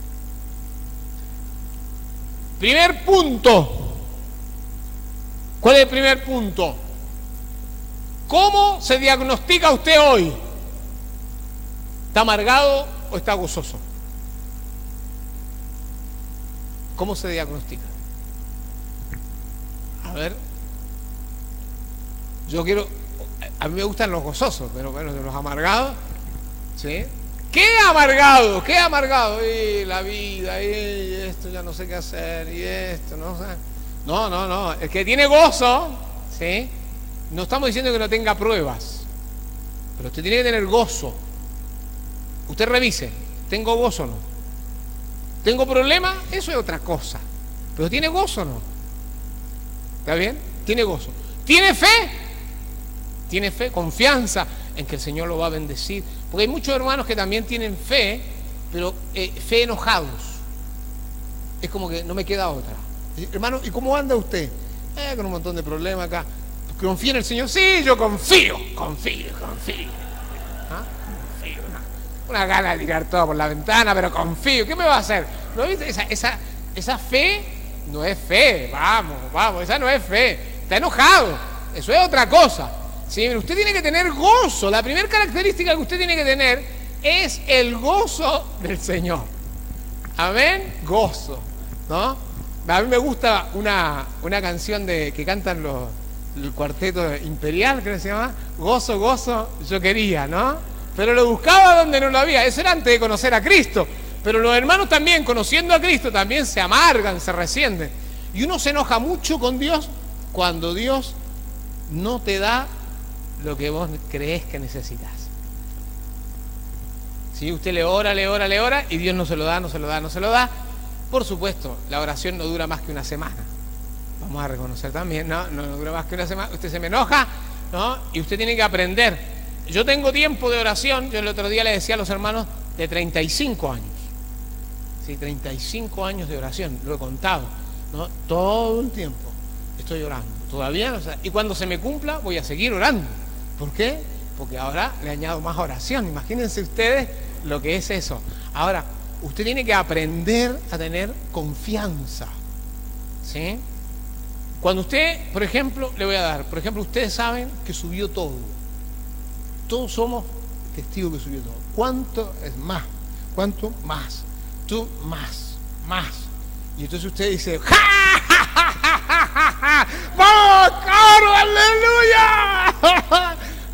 Primer punto. ¿Cuál es el primer punto? ¿Cómo se diagnostica usted hoy? ¿Está amargado o está gozoso? ¿Cómo se diagnostica? A ver, a mí me gustan los gozosos, pero bueno, los amargados, ¿sí? ¿Qué amargado? Y la vida, y esto ya no sé qué hacer, y esto, no sé. No, el que tiene gozo, ¿sí? No estamos diciendo que no tenga pruebas, pero usted tiene que tener gozo. Usted revise, ¿tengo gozo o no? ¿Tengo problema? Eso es otra cosa. Pero ¿tiene gozo o no? ¿Está bien? Tiene gozo. ¿Tiene fe? Tiene fe, confianza en que el Señor lo va a bendecir. Porque hay muchos hermanos que también tienen fe, pero fe enojados. Es como que no me queda otra. Hermano, ¿y cómo anda usted? Con un montón de problemas acá. ¿Confía en el Señor? Sí, yo confío. ¿Ah? Confío. Una gana de tirar todo por la ventana, pero confío. ¿Qué me va a hacer? ¿No viste? Esa fe no es fe. Vamos, esa no es fe. Está enojado. Eso es otra cosa. ¿Sí? Usted tiene que tener gozo. La primera característica que usted tiene que tener es el gozo del Señor. Amén. Gozo, ¿no? A mí me gusta una canción que cantan el cuarteto imperial, creo que se llama. Gozo, gozo, yo quería, ¿no? Pero lo buscaba donde no lo había. Eso era antes de conocer a Cristo. Pero los hermanos también, conociendo a Cristo, también se amargan, se resienten. Y uno se enoja mucho con Dios cuando Dios no te da lo que vos creés que necesitas. Si usted le ora y Dios no se lo da. Por supuesto, la oración no dura más que una semana. Vamos a reconocer también, no dura más que una semana. Usted se me enoja, ¿no? Y usted tiene que aprender. Yo tengo tiempo de oración, yo el otro día le decía a los hermanos, de 35 años. Sí, 35 años de oración, lo he contado, ¿no? Todo el tiempo estoy orando. Todavía no, y cuando se me cumpla voy a seguir orando. ¿Por qué? Porque ahora le añado más oración. Imagínense ustedes lo que es eso. Ahora, usted tiene que aprender a tener confianza, ¿sí? Cuando usted, por ejemplo, ustedes saben que subió todo. Todos somos testigos que subió todo. ¿Cuánto es más? ¿Cuánto más? Tú más. Y entonces usted dice, ¡ja, ja, ja, ja, ja, ja! ¡Vamos, coro, aleluya!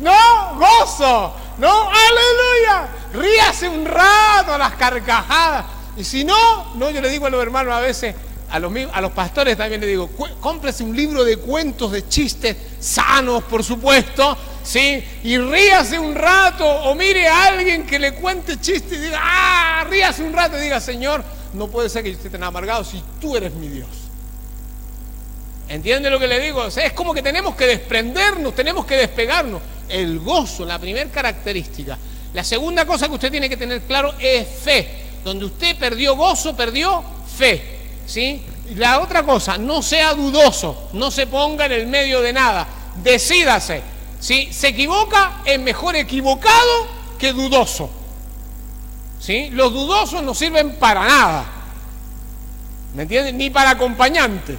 No, gozo, no, aleluya. Ríase un rato a las carcajadas. Y si no, yo le digo a los hermanos a veces, a los pastores también le digo, cómprese un libro de cuentos, de chistes sanos, por supuesto, ¿sí? Y ríase un rato, o mire a alguien que le cuente chistes y diga, ríase un rato y diga, Señor, no puede ser que yo esté tan amargado si tú eres mi Dios. ¿Entiende lo que le digo? O sea, es como que tenemos que desprendernos, tenemos que despegarnos. El gozo, la primera característica. La segunda cosa que usted tiene que tener claro es fe. Donde usted perdió gozo, perdió fe, ¿sí? Y la otra cosa, no sea dudoso, no se ponga en el medio de nada, decídase. Si se equivoca, es mejor equivocado que dudoso, ¿sí? Los dudosos no sirven para nada, ¿me entienden? Ni para acompañante,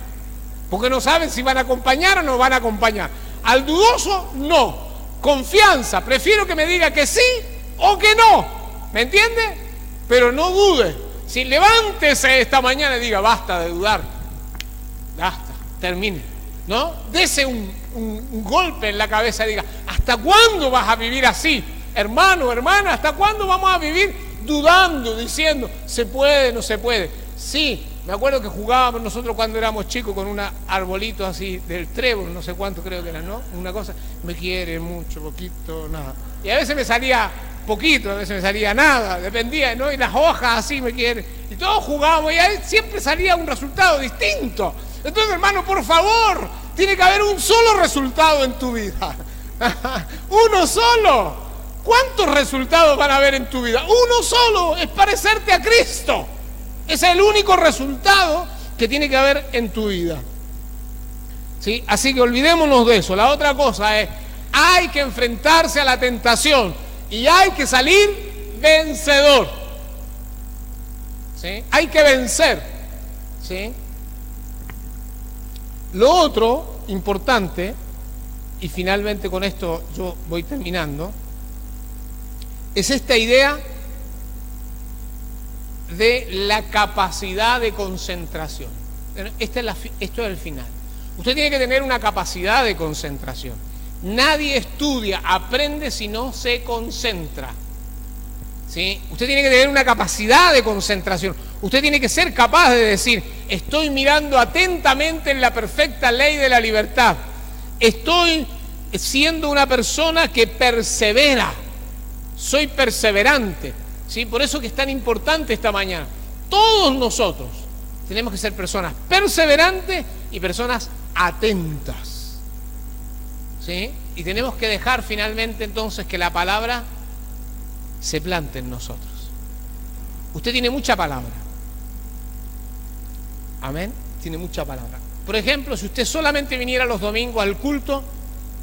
porque no saben si van a acompañar o no van a acompañar. Al dudoso, no. Confianza, prefiero que me diga que sí o que no, ¿me entiende? Pero no dude. Si levántese esta mañana y diga, basta de dudar, basta, termine, ¿no? Dese un golpe en la cabeza y diga, ¿hasta cuándo vas a vivir así? Hermano, hermana, ¿hasta cuándo vamos a vivir dudando, diciendo, ¿se puede, no se puede? Sí, me acuerdo que jugábamos nosotros cuando éramos chicos con un arbolito así del trébol, no sé cuánto creo que era, ¿no? Una cosa, me quiere mucho, poquito, nada. Y a veces me salía poquito, a veces me salía nada, dependía, ¿no? Y las hojas así me quieren. Y todos jugábamos y ahí siempre salía un resultado distinto. Entonces, hermano, por favor, tiene que haber un solo resultado en tu vida. Uno solo. ¿Cuántos resultados van a haber en tu vida? Uno solo, es parecerte a Cristo. Ese es el único resultado que tiene que haber en tu vida, ¿sí? Así que olvidémonos de eso. La otra cosa es, hay que enfrentarse a la tentación y hay que salir vencedor, ¿sí? Hay que vencer, ¿sí? Lo otro importante, y finalmente con esto yo voy terminando, es esta idea de la capacidad de concentración. Esto es el final. Usted tiene que tener una capacidad de concentración. Nadie estudia, aprende si no se concentra, ¿sí? Usted tiene que tener una capacidad de concentración. Usted tiene que ser capaz de decir, estoy mirando atentamente en la perfecta ley de la libertad. Estoy siendo una persona que persevera. Soy perseverante, ¿sí? Por eso que es tan importante esta mañana. Todos nosotros tenemos que ser personas perseverantes y personas atentas. ¿Sí? Y tenemos que dejar finalmente entonces que la palabra se plante en nosotros. Usted tiene mucha palabra. Amén. Tiene mucha palabra. Por ejemplo, si usted solamente viniera los domingos al culto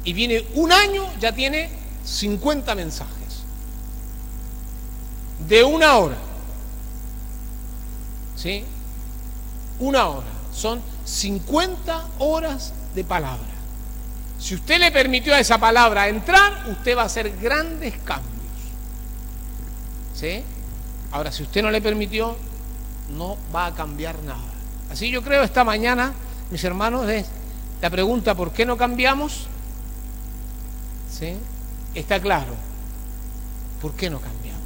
y viene un año, ya tiene 50 mensajes. De 1 hora. ¿Sí? 1 hora. Son 50 horas de palabra. Si usted le permitió a esa palabra entrar, usted va a hacer grandes cambios. ¿Sí? Ahora, si usted no le permitió, no va a cambiar nada. Así yo creo esta mañana, mis hermanos, es la pregunta ¿por qué no cambiamos? ¿Sí? Está claro. ¿Por qué no cambiamos?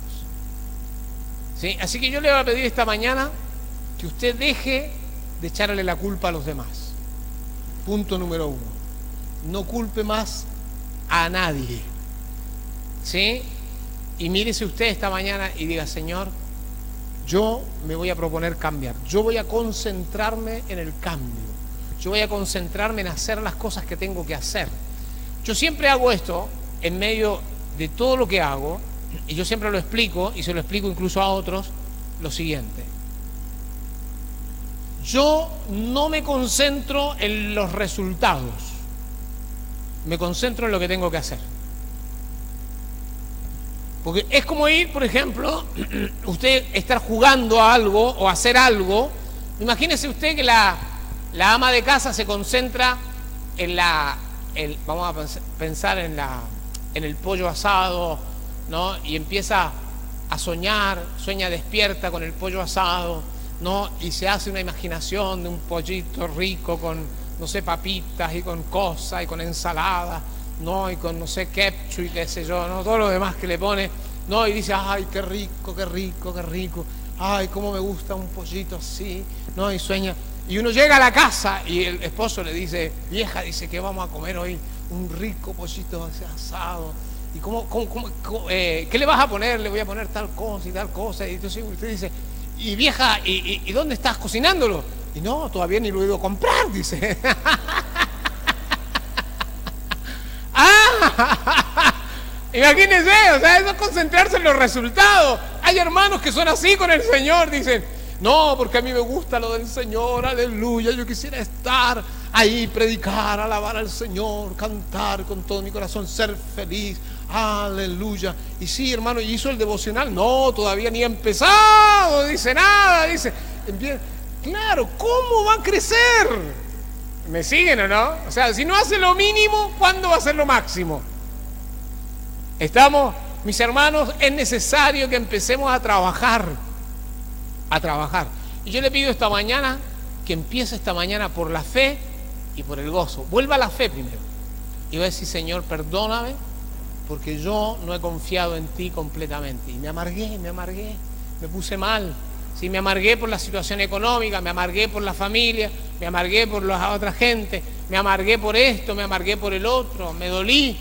¿Sí? Así que yo le voy a pedir esta mañana que usted deje de echarle la culpa a los demás. Punto número 1. No culpe más a nadie. ¿Sí? Y mírese usted esta mañana y diga, Señor, yo me voy a proponer cambiar. Yo voy a concentrarme en el cambio. Yo voy a concentrarme en hacer las cosas que tengo que hacer. Yo siempre hago esto en medio de todo lo que hago, y yo siempre lo explico, y se lo explico incluso a otros, lo siguiente. Yo no me concentro en los resultados, me concentro en lo que tengo que hacer. Porque es como ir, por ejemplo, usted estar jugando a algo o hacer algo. Imagínese usted que la ama de casa se concentra en vamos a pensar en el pollo asado, ¿no? Y empieza a soñar, sueña despierta con el pollo asado, ¿no? Y se hace una imaginación de un pollito rico con, no sé, papitas y con cosas y con ensalada, ¿no? Y con, no sé, ketchup y qué sé yo, ¿no? Todo lo demás que le pone, ¿no? Y dice, ay, qué rico, qué rico, qué rico, ay, cómo me gusta un pollito así, ¿no? Y sueña. Y uno llega a la casa y el esposo le dice, vieja, dice que vamos a comer hoy un rico pollito asado. ¿Y qué le vas a poner? Le voy a poner tal cosa y tal cosa. Y entonces usted dice, y vieja, ¿y dónde estás cocinándolo? Y no, todavía ni lo he ido a comprar, dice. Imagínense, o sea, eso es concentrarse en los resultados. Hay hermanos que son así con el Señor, dicen, no, porque a mí me gusta lo del Señor, aleluya, yo quisiera estar ahí, predicar, alabar al Señor, cantar con todo mi corazón, ser feliz, aleluya. Y sí, hermano, ¿y hizo el devocional? No, todavía ni ha empezado, dice nada, dice, claro, ¿cómo va a crecer? ¿Me siguen o no? O sea, si no hace lo mínimo, ¿cuándo va a hacer lo máximo? ¿Estamos, mis hermanos? Es necesario que empecemos a trabajar. Y yo le pido esta mañana que empiece esta mañana por la fe y por el gozo. Vuelva a la fe primero. Y va a decir, Señor, perdóname, porque yo no he confiado en ti completamente. Y me amargué, me puse mal. Sí, me amargué por la situación económica, me amargué por la familia, me amargué por la otra gente, me amargué por esto, me amargué por el otro, me dolí.